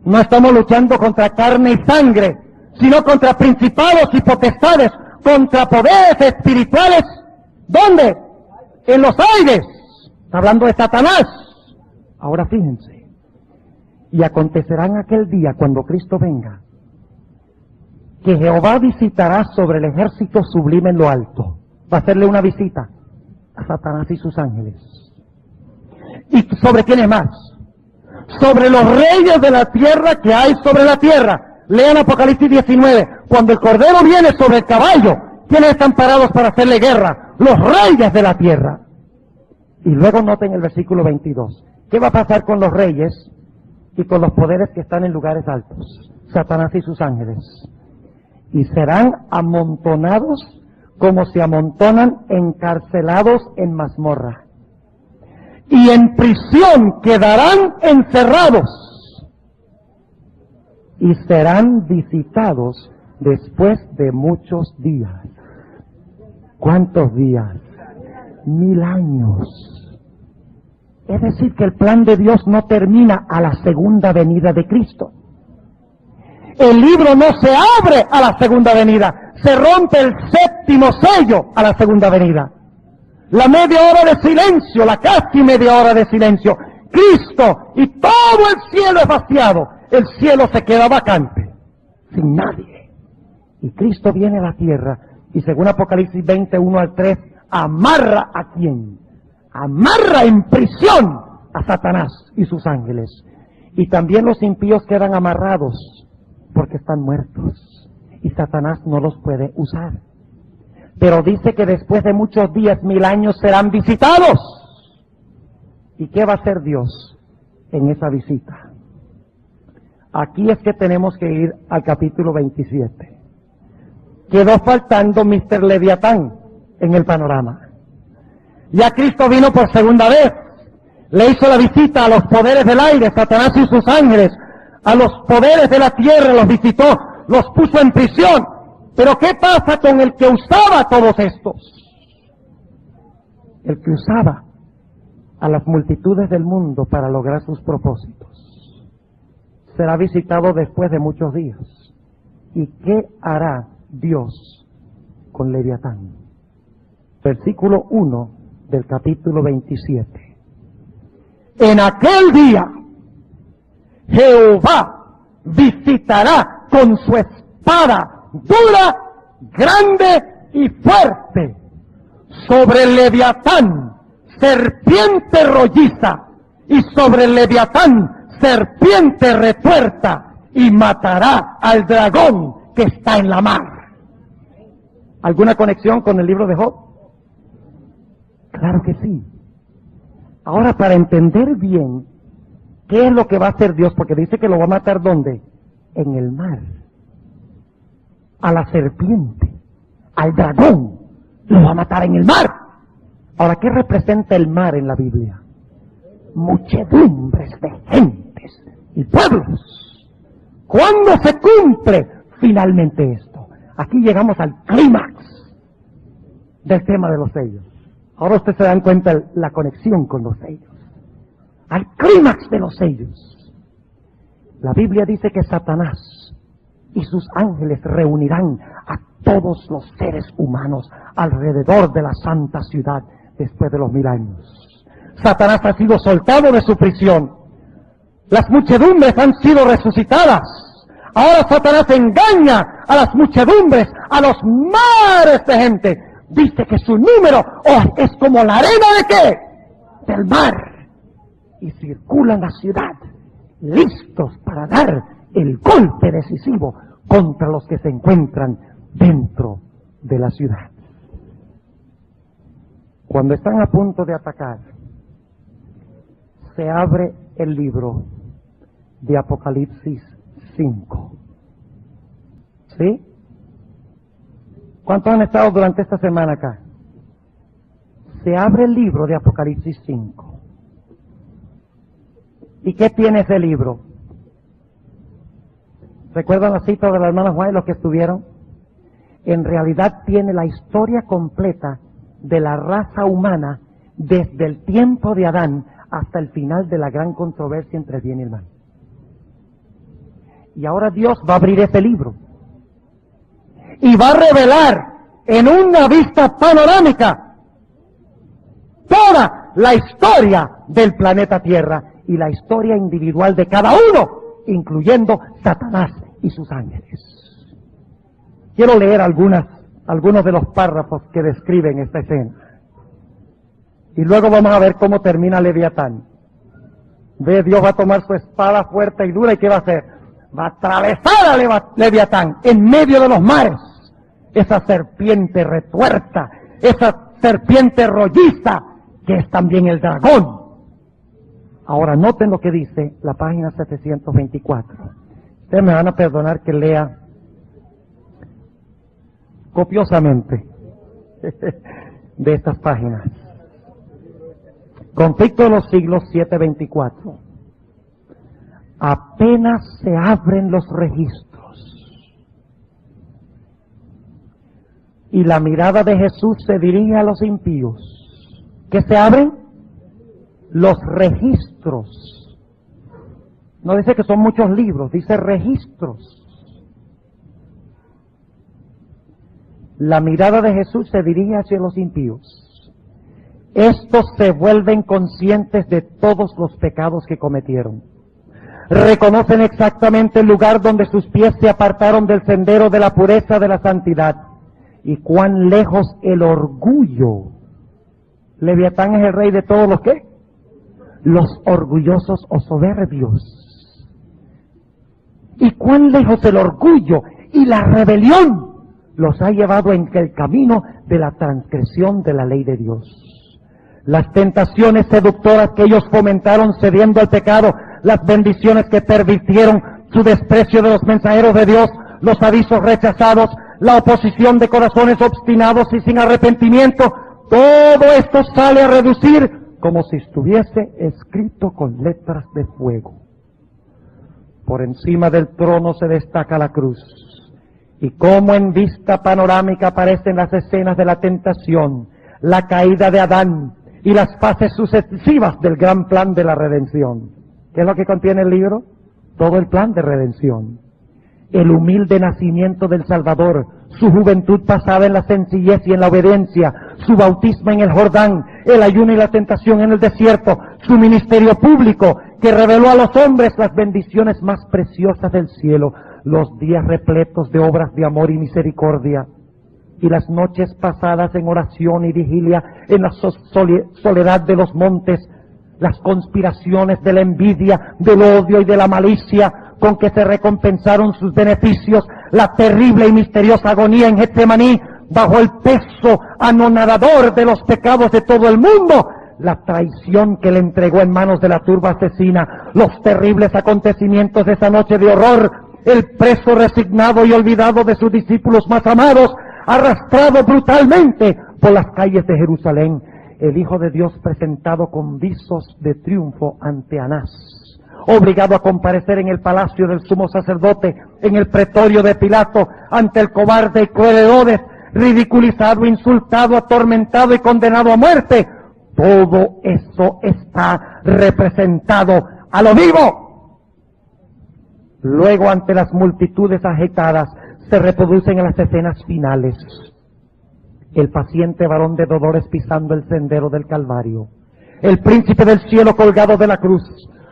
No estamos luchando contra carne y sangre, sino contra principados y potestades, contra poderes espirituales. ¿Dónde? En los aires. Está hablando de Satanás. Ahora fíjense. Y acontecerá en aquel día, cuando Cristo venga, que Jehová visitará sobre el ejército sublime en lo alto. Va a hacerle una visita a Satanás y sus ángeles. ¿Y sobre quiénes más? Sobre los reyes de la tierra que hay sobre la tierra. Lean Apocalipsis 19. Cuando el Cordero viene sobre el caballo, ¿quiénes están parados para hacerle guerra? Los reyes de la tierra. Y luego noten el versículo 22. ¿Qué va a pasar con los reyes y con los poderes que están en lugares altos? Satanás y sus ángeles. Y serán amontonados como se amontonan encarcelados en mazmorra. Y en prisión quedarán encerrados. Y serán visitados después de muchos días. ¿Cuántos días? 1000 años. Es decir, que el plan de Dios no termina a la segunda venida de Cristo. El libro no se abre a la segunda venida. Se rompe el séptimo sello a la segunda venida. La media hora de silencio, la casi media hora de silencio. Cristo y todo el cielo es vaciado. El cielo se queda vacante, sin nadie. Y Cristo viene a la tierra y según Apocalipsis 20, 1 al 3, amarra ¿a quién? Amarra en prisión a Satanás y sus ángeles. Y también los impíos quedan amarrados porque están muertos y Satanás no los puede usar. Pero dice que después de muchos días, 1000 años, serán visitados. ¿Y qué va a hacer Dios en esa visita? Aquí es que tenemos que ir al capítulo 27. Quedó faltando Mr. Leviatán en el panorama. Ya Cristo vino por segunda vez. Le hizo la visita a los poderes del aire, Satanás y sus ángeles. A los poderes de la tierra los visitó, los puso en prisión. Pero ¿qué pasa con el que usaba todos estos? El que usaba a las multitudes del mundo para lograr sus propósitos. será visitado después de muchos días. ¿Y qué hará Dios con Leviatán? Versículo 1 del capítulo 27. En aquel día Jehová visitará con su espada dura, grande y fuerte sobre el Leviatán, serpiente rolliza, y sobre el Leviatán, serpiente retuerta, y matará al dragón que está en la mar. ¿Alguna conexión con el libro de Job? Claro que sí. Ahora, para entender bien qué es lo que va a hacer Dios, porque dice que lo va a matar ¿dónde? En el mar. A la serpiente, al dragón, lo va a matar en el mar. Ahora, ¿qué representa el mar en la Biblia? Muchedumbres de gentes y pueblos. ¿Cuándo se cumple finalmente esto? Aquí llegamos al clímax del tema de los sellos. Ahora ustedes se dan cuenta de la conexión con los sellos. Al clímax de los sellos. La Biblia dice que Satanás y sus ángeles reunirán a todos los seres humanos alrededor de la santa ciudad después de los 1000 años. Satanás ha sido soltado de su prisión. Las muchedumbres han sido resucitadas. Ahora Satanás engaña a las muchedumbres, a los mares de gente. Dice que su número es como la arena de ¿qué? Del mar. Y circulan la ciudad, listos para dar el golpe decisivo contra los que se encuentran dentro de la ciudad. Cuando están a punto de atacar, se abre el libro de Apocalipsis 5. ¿Sí? ¿Cuántos han estado durante esta semana acá? Se abre el libro de Apocalipsis 5. ¿Y qué tiene ese libro? ¿Recuerdan la cita de la hermana Juan y los que estuvieron? En realidad tiene la historia completa de la raza humana desde el tiempo de Adán hasta el final de la gran controversia entre el bien y el mal. Y ahora Dios va a abrir ese libro y va a revelar en una vista panorámica toda la historia del planeta Tierra y la historia individual de cada uno, incluyendo Satanás y sus ángeles. Quiero leer algunos de los párrafos que describen esta escena. Y luego vamos a ver cómo termina Leviatán. Ve, Dios va a tomar su espada fuerte y dura, ¿y qué va a hacer? Va a atravesar a Leviatán en medio de los mares. Esa serpiente retuerta, esa serpiente rolliza, que es también el dragón. Ahora noten lo que dice la página 724. Ustedes me van a perdonar que lea copiosamente de estas páginas. Conflicto de los siglos 724. Apenas se abren los registros y la mirada de Jesús se dirige a los impíos. ¿Qué se abren? Los registros. No dice que son muchos libros, dice registros. La mirada de Jesús se dirige hacia los impíos. Estos se vuelven conscientes de todos los pecados que cometieron. Reconocen exactamente el lugar donde sus pies se apartaron del sendero de la pureza de la santidad. Y cuán lejos el orgullo. Leviatán es el rey de todos los ¿qué? Los orgullosos o soberbios. Y cuán lejos el orgullo y la rebelión los ha llevado en el camino de la transgresión de la ley de Dios. Las tentaciones seductoras que ellos fomentaron cediendo al pecado, las bendiciones que pervirtieron, su desprecio de los mensajeros de Dios, los avisos rechazados, la oposición de corazones obstinados y sin arrepentimiento, todo esto sale a reducir como si estuviese escrito con letras de fuego. Por encima del trono se destaca la cruz, y como en vista panorámica aparecen las escenas de la tentación, la caída de Adán y las fases sucesivas del gran plan de la redención. ¿Qué es lo que contiene el libro? todo el plan de redención. El humilde nacimiento del Salvador, su juventud pasada en la sencillez y en la obediencia, su bautismo en el Jordán, el ayuno y la tentación en el desierto, su ministerio público que reveló a los hombres las bendiciones más preciosas del cielo, los días repletos de obras de amor y misericordia, y las noches pasadas en oración y vigilia en la soledad de los montes, las conspiraciones de la envidia, del odio y de la malicia con que se recompensaron sus beneficios, la terrible y misteriosa agonía en Getsemaní, bajo el peso anonadador de los pecados de todo el mundo, la traición que le entregó en manos de la turba asesina, los terribles acontecimientos de esa noche de horror, el preso resignado y olvidado de sus discípulos más amados, arrastrado brutalmente por las calles de Jerusalén, el Hijo de Dios presentado con visos de triunfo ante Anás, obligado a comparecer en el palacio del sumo sacerdote, en el pretorio de Pilato, ante el cobarde y cruel Herodes, ridiculizado, insultado, atormentado y condenado a muerte. Todo eso está representado a lo vivo. Luego, ante las multitudes agitadas, se reproducen en las escenas finales. El paciente varón de dolores pisando el sendero del Calvario, el príncipe del cielo colgado de la cruz,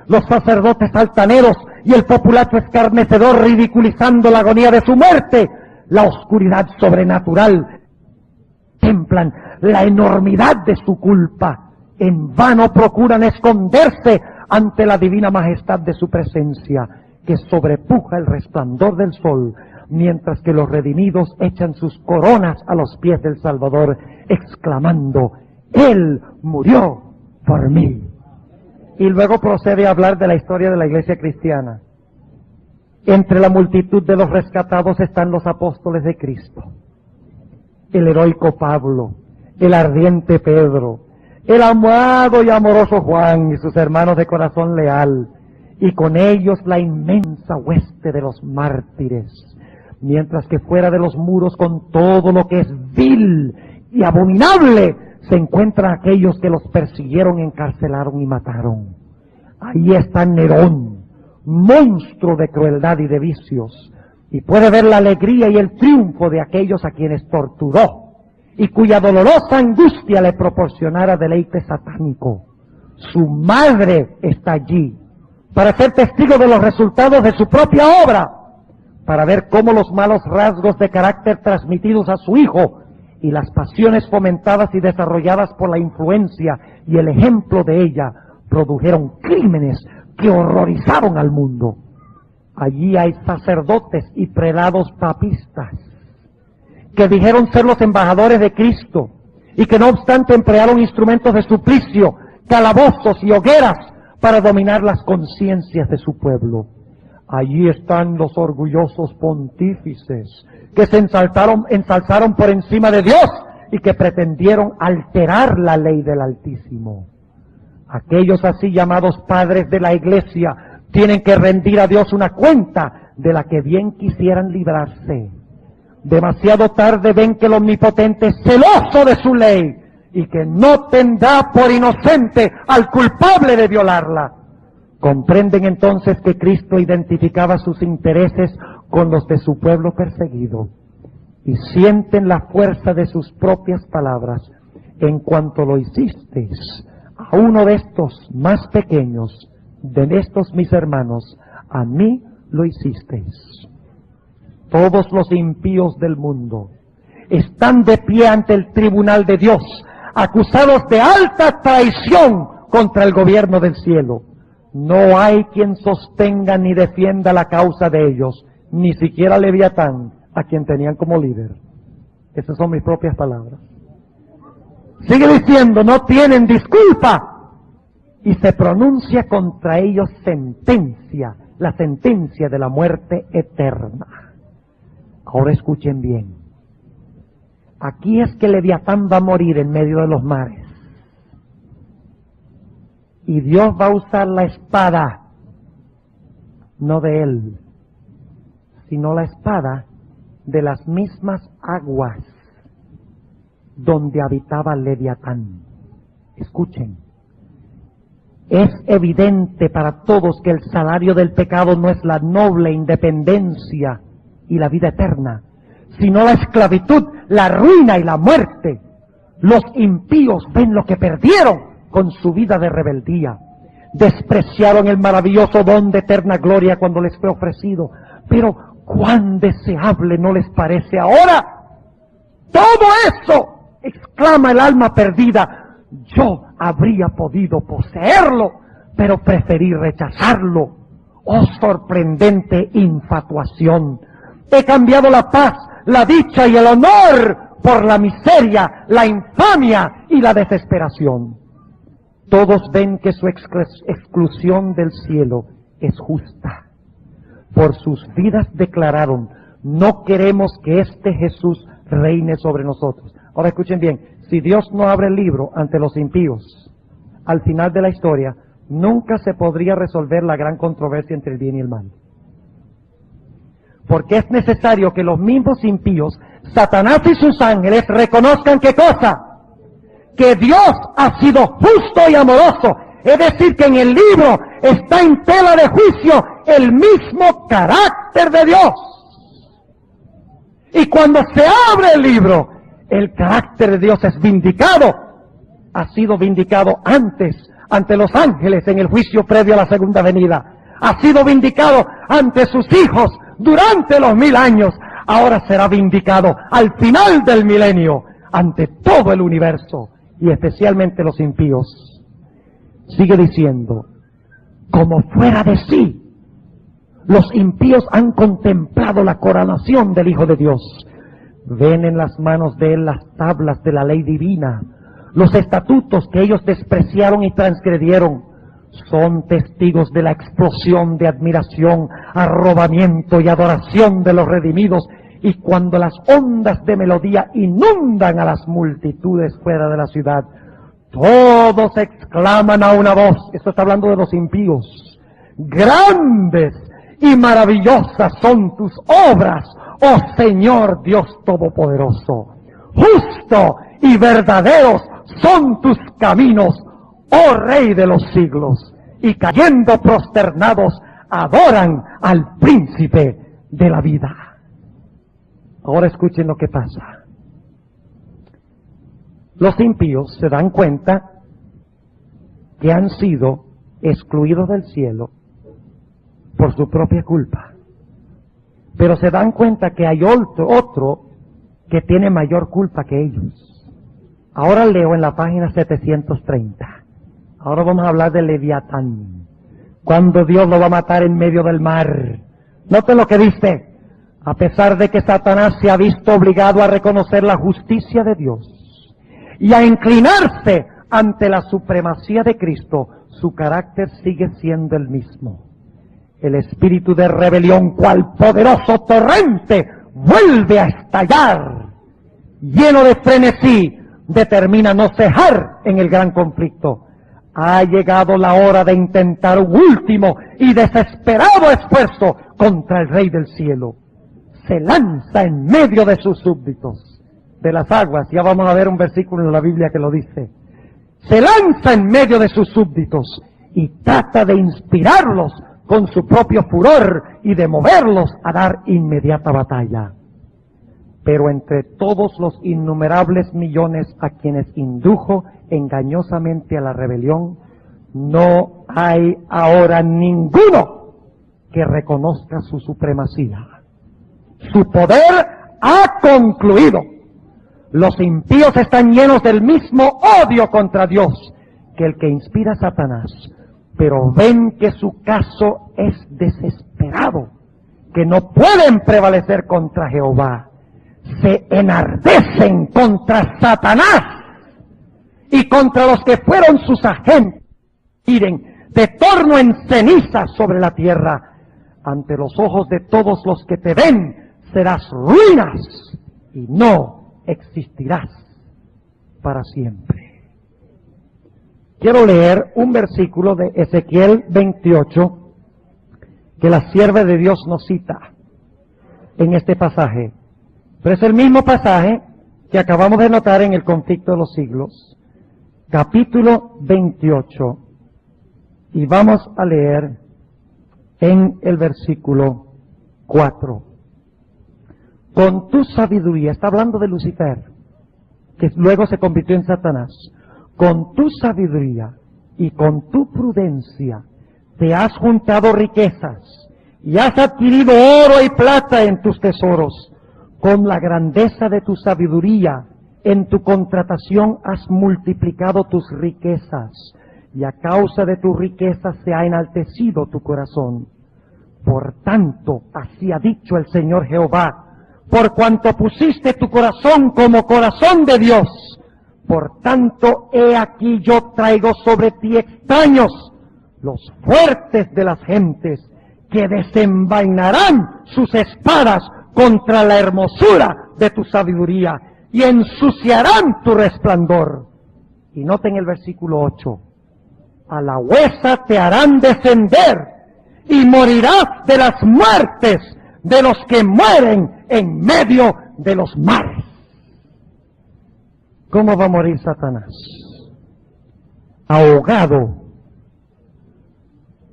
los sacerdotes altaneros y el populacho escarnecedor ridiculizando la agonía de su muerte, la oscuridad sobrenatural, templan la enormidad de su culpa, en vano procuran esconderse ante la divina majestad de su presencia, que sobrepuja el resplandor del sol, mientras que los redimidos echan sus coronas a los pies del Salvador, exclamando: Él murió por mí. Y luego procede a hablar de la historia de la iglesia cristiana. Entre la multitud de los rescatados están los apóstoles de Cristo, el heroico Pablo, el ardiente Pedro, el amado y amoroso Juan y sus hermanos de corazón leal, y con ellos la inmensa hueste de los mártires, mientras que fuera de los muros, con todo lo que es vil y abominable, se encuentran aquellos que los persiguieron, encarcelaron y mataron. Ahí está Nerón, monstruo de crueldad y de vicios, y puede ver la alegría y el triunfo de aquellos a quienes torturó, y cuya dolorosa angustia le proporcionara deleite satánico. Su madre está allí, para ser testigo de los resultados de su propia obra, para ver cómo los malos rasgos de carácter transmitidos a su hijo y las pasiones fomentadas y desarrolladas por la influencia y el ejemplo de ella produjeron crímenes que horrorizaron al mundo. Allí hay sacerdotes y prelados papistas que dijeron ser los embajadores de Cristo y que no obstante emplearon instrumentos de suplicio, calabozos y hogueras para dominar las conciencias de su pueblo. Allí están los orgullosos pontífices que se ensalzaron por encima de Dios y que pretendieron alterar la ley del Altísimo. Aquellos así llamados padres de la Iglesia tienen que rendir a Dios una cuenta de la que bien quisieran librarse. Demasiado tarde ven que el Omnipotente es celoso de su ley y que no tendrá por inocente al culpable de violarla. Comprenden entonces que Cristo identificaba sus intereses con los de su pueblo perseguido y sienten la fuerza de sus propias palabras: en cuanto lo hicisteis a uno de estos más pequeños, de estos mis hermanos, a mí lo hicisteis. Todos los impíos del mundo están de pie ante el tribunal de Dios, acusados de alta traición contra el gobierno del cielo. No hay quien sostenga ni defienda la causa de ellos, ni siquiera Leviatán, a quien tenían como líder. Esas son mis propias palabras. Sigue diciendo: no tienen disculpa. Y se pronuncia contra ellos sentencia, la sentencia de la muerte eterna. Ahora escuchen bien. Aquí es que Leviatán va a morir en medio de los mares. Y Dios va a usar la espada, no de él, sino la espada de las mismas aguas donde habitaba Leviatán. Escuchen. Es evidente para todos que el salario del pecado no es la noble independencia y la vida eterna, sino la esclavitud, la ruina y la muerte. Los impíos ven lo que perdieron con su vida de rebeldía. Despreciaron el maravilloso don de eterna gloria cuando les fue ofrecido. Pero cuán deseable no les parece ahora. Todo eso, exclama el alma perdida, yo habría podido poseerlo, pero preferí rechazarlo. Oh sorprendente infatuación. He cambiado la paz, la dicha y el honor por la miseria, la infamia y la desesperación. Todos ven que su exclusión del cielo es justa. Por sus vidas declararon, no queremos que este Jesús reine sobre nosotros. Ahora escuchen bien, si Dios no abre el libro ante los impíos, al final de la historia, nunca se podría resolver la gran controversia entre el bien y el mal. Porque es necesario que los mismos impíos, Satanás y sus ángeles, reconozcan ¿qué cosa? Que Dios ha sido justo y amoroso. Es decir, que en el libro está en tela de juicio el mismo carácter de Dios. Y cuando se abre el libro, el carácter de Dios es vindicado. Ha sido vindicado antes ante los ángeles en el juicio previo a la segunda venida. Ha sido vindicado ante sus hijos durante los 1000 años. Ahora será vindicado al final del milenio ante todo el universo y especialmente los impíos. Sigue diciendo, como fuera de sí, los impíos han contemplado la coronación del Hijo de Dios. Ven en las manos de Él las tablas de la ley divina, los estatutos que ellos despreciaron y transgredieron. Son testigos de la explosión de admiración, arrobamiento y adoración de los redimidos. Y cuando las ondas de melodía inundan a las multitudes fuera de la ciudad, todos exclaman a una voz, esto está hablando de los impíos, grandes y maravillosas son tus obras, oh Señor Dios Todopoderoso. Justo y verdaderos son tus caminos, oh Rey de los siglos. Y cayendo prosternados, adoran al Príncipe de la vida. Ahora escuchen lo que pasa. Los impíos se dan cuenta que han sido excluidos del cielo por su propia culpa. Pero se dan cuenta que hay otro que tiene mayor culpa que ellos. Ahora leo en la página 730. Ahora vamos a hablar de Leviatán. Cuando Dios lo va a matar en medio del mar. Noten lo que dice. A pesar de que Satanás se ha visto obligado a reconocer la justicia de Dios y a inclinarse ante la supremacía de Cristo, su carácter sigue siendo el mismo. El espíritu de rebelión, cual poderoso torrente, vuelve a estallar. Lleno de frenesí, determina no cejar en el gran conflicto. Ha llegado la hora de intentar un último y desesperado esfuerzo contra el Rey del Cielo. Se lanza en medio de sus súbditos, de las aguas. Ya vamos a ver un versículo en la Biblia que lo dice. Se lanza en medio de sus súbditos y trata de inspirarlos con su propio furor y de moverlos a dar inmediata batalla. Pero entre todos los innumerables millones a quienes indujo engañosamente a la rebelión, no hay ahora ninguno que reconozca su supremacía. Su poder ha concluido. Los impíos están llenos del mismo odio contra Dios que el que inspira a Satanás, pero ven que su caso es desesperado, que no pueden prevalecer contra Jehová. Se enardecen contra Satanás y contra los que fueron sus agentes. Miren, de torno en ceniza sobre la tierra. Ante los ojos de todos los que te ven, serás ruinas y no existirás para siempre. Quiero leer un versículo de Ezequiel 28 que la sierva de Dios nos cita en este pasaje. Pero es el mismo pasaje que acabamos de notar en el conflicto de los siglos. Capítulo 28, Y vamos a leer en el versículo 4. Con tu sabiduría, está hablando de Lucifer, que luego se convirtió en Satanás. Con tu sabiduría y con tu prudencia te has juntado riquezas y has adquirido oro y plata en tus tesoros. Con la grandeza de tu sabiduría en tu contratación has multiplicado tus riquezas, y a causa de tus riquezas se ha enaltecido tu corazón. Por tanto, así ha dicho el Señor Jehová, por cuanto pusiste tu corazón como corazón de Dios, por tanto, he aquí yo traigo sobre ti extraños, los fuertes de las gentes, que desenvainarán sus espadas contra la hermosura de tu sabiduría, y ensuciarán tu resplandor. Y noten el versículo 8. A la huesa te harán descender, y morirás de las muertes de los que mueren en medio de los mares. ¿Cómo va a morir Satanás? Ahogado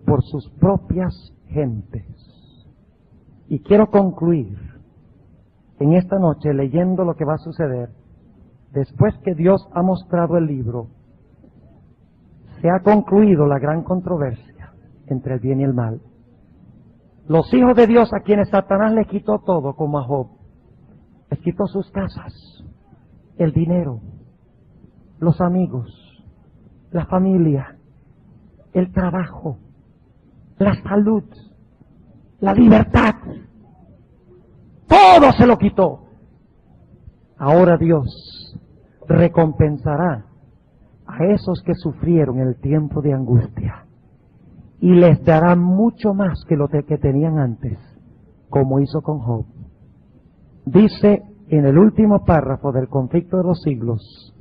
por sus propias gentes. Y quiero concluir en esta noche leyendo lo que va a suceder después que Dios ha mostrado el libro. Se ha concluido la gran controversia entre el bien y el mal. Los hijos de Dios, a quienes Satanás les quitó todo, como a Job, les quitó sus casas, el dinero, los amigos, la familia, el trabajo, la salud, la libertad. Todo se lo quitó. Ahora Dios recompensará a esos que sufrieron el tiempo de angustia y les dará mucho más que lo que tenían antes, como hizo con Job. Dice en el último párrafo del conflicto de los siglos,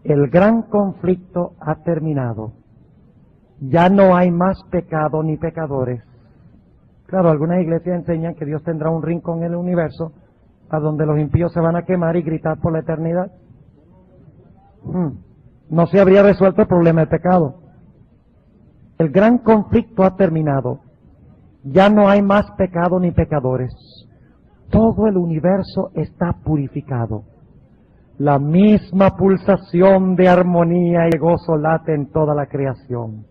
el gran conflicto ha terminado. Ya no hay más pecado ni pecadores. Claro, algunas iglesias enseñan que Dios tendrá un rincón en el universo a donde los impíos se van a quemar y gritar por la eternidad. No se habría resuelto el problema del pecado. El gran conflicto ha terminado. Ya no hay más pecado ni pecadores. Todo el universo está purificado. La misma pulsación de armonía y gozo late en toda la creación.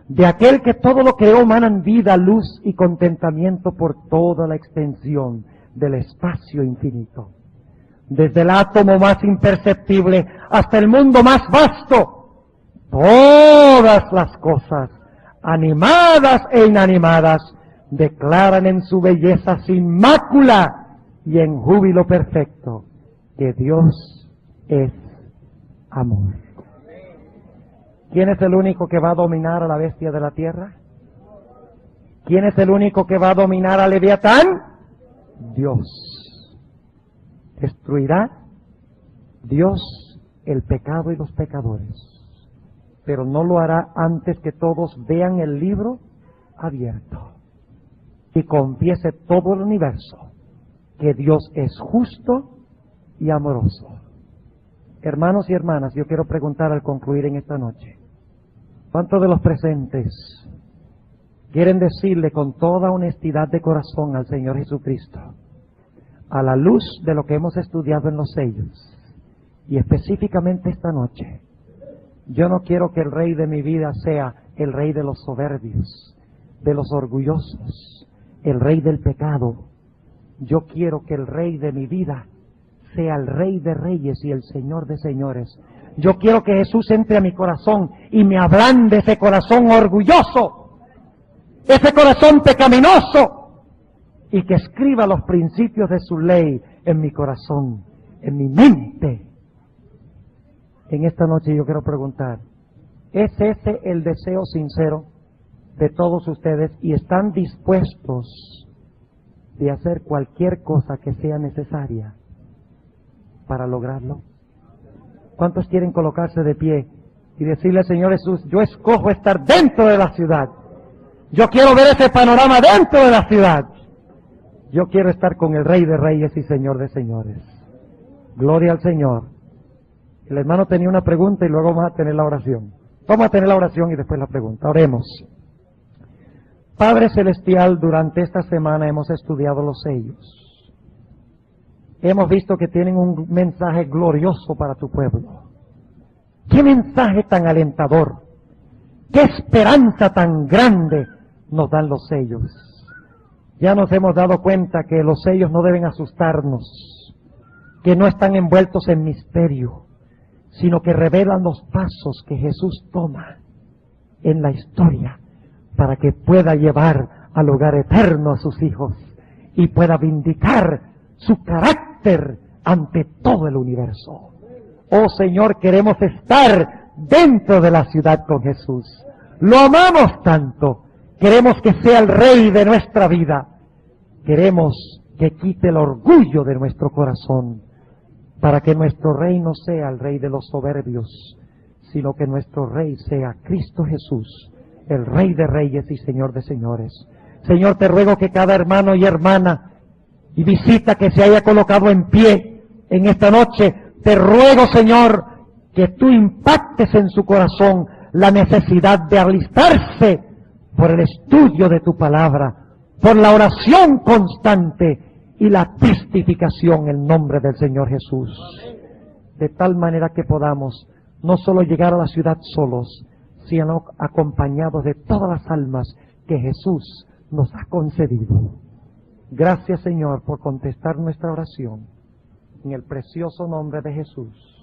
De aquel que todo lo creó manan vida, luz y contentamiento por toda la extensión del espacio infinito. Desde el átomo más imperceptible hasta el mundo más vasto, todas las cosas, animadas e inanimadas, declaran en su belleza sin mácula y en júbilo perfecto que Dios es amor. ¿Quién es el único que va a dominar a la bestia de la tierra? ¿Quién es el único que va a dominar a Leviatán? Dios. Destruirá Dios el pecado y los pecadores, pero no lo hará antes que todos vean el libro abierto y confiese todo el universo que Dios es justo y amoroso. Hermanos y hermanas, yo quiero preguntar al concluir en esta noche, ¿cuántos de los presentes quieren decirle con toda honestidad de corazón al Señor Jesucristo, a la luz de lo que hemos estudiado en los sellos, y específicamente esta noche, yo no quiero que el rey de mi vida sea el rey de los soberbios, de los orgullosos, el rey del pecado? Yo quiero que el rey de mi vida sea el Rey de Reyes y el Señor de Señores. Yo quiero que Jesús entre a mi corazón y me ablande ese corazón orgulloso, ese corazón pecaminoso, y que escriba los principios de su ley en mi corazón, en mi mente. En esta noche yo quiero preguntar, ¿es ese el deseo sincero de todos ustedes y están dispuestos de hacer cualquier cosa que sea necesaria para lograrlo? ¿Cuántos quieren colocarse de pie y decirle al Señor Jesús, yo escojo estar dentro de la ciudad? Yo quiero ver ese panorama dentro de la ciudad. Yo quiero estar con el Rey de Reyes y Señor de Señores. Gloria al Señor. El hermano tenía una pregunta y luego vamos a tener la oración. Vamos a tener la oración y después la pregunta. Oremos. Padre Celestial, durante esta semana hemos estudiado los sellos. Hemos visto que tienen un mensaje glorioso para tu pueblo. ¡Qué mensaje tan alentador! ¡Qué esperanza tan grande nos dan los sellos! Ya nos hemos dado cuenta que los sellos no deben asustarnos, que no están envueltos en misterio, sino que revelan los pasos que Jesús toma en la historia para que pueda llevar al hogar eterno a sus hijos y pueda vindicar su carácter ante todo el universo. Oh Señor, queremos estar dentro de la ciudad con Jesús. Lo amamos tanto. Queremos que sea el Rey de nuestra vida. Queremos que quite el orgullo de nuestro corazón, para que nuestro Rey no sea el Rey de los soberbios, sino que nuestro Rey sea Cristo Jesús, el Rey de reyes y Señor de señores. Señor, te ruego que cada hermano y hermana y visita que se haya colocado en pie en esta noche, te ruego, Señor, que tú impactes en su corazón la necesidad de alistarse por el estudio de tu palabra, por la oración constante y la testificación en nombre del Señor Jesús. De tal manera que podamos no solo llegar a la ciudad solos, sino acompañados de todas las almas que Jesús nos ha concedido. Gracias, Señor, por contestar nuestra oración. En el precioso nombre de Jesús.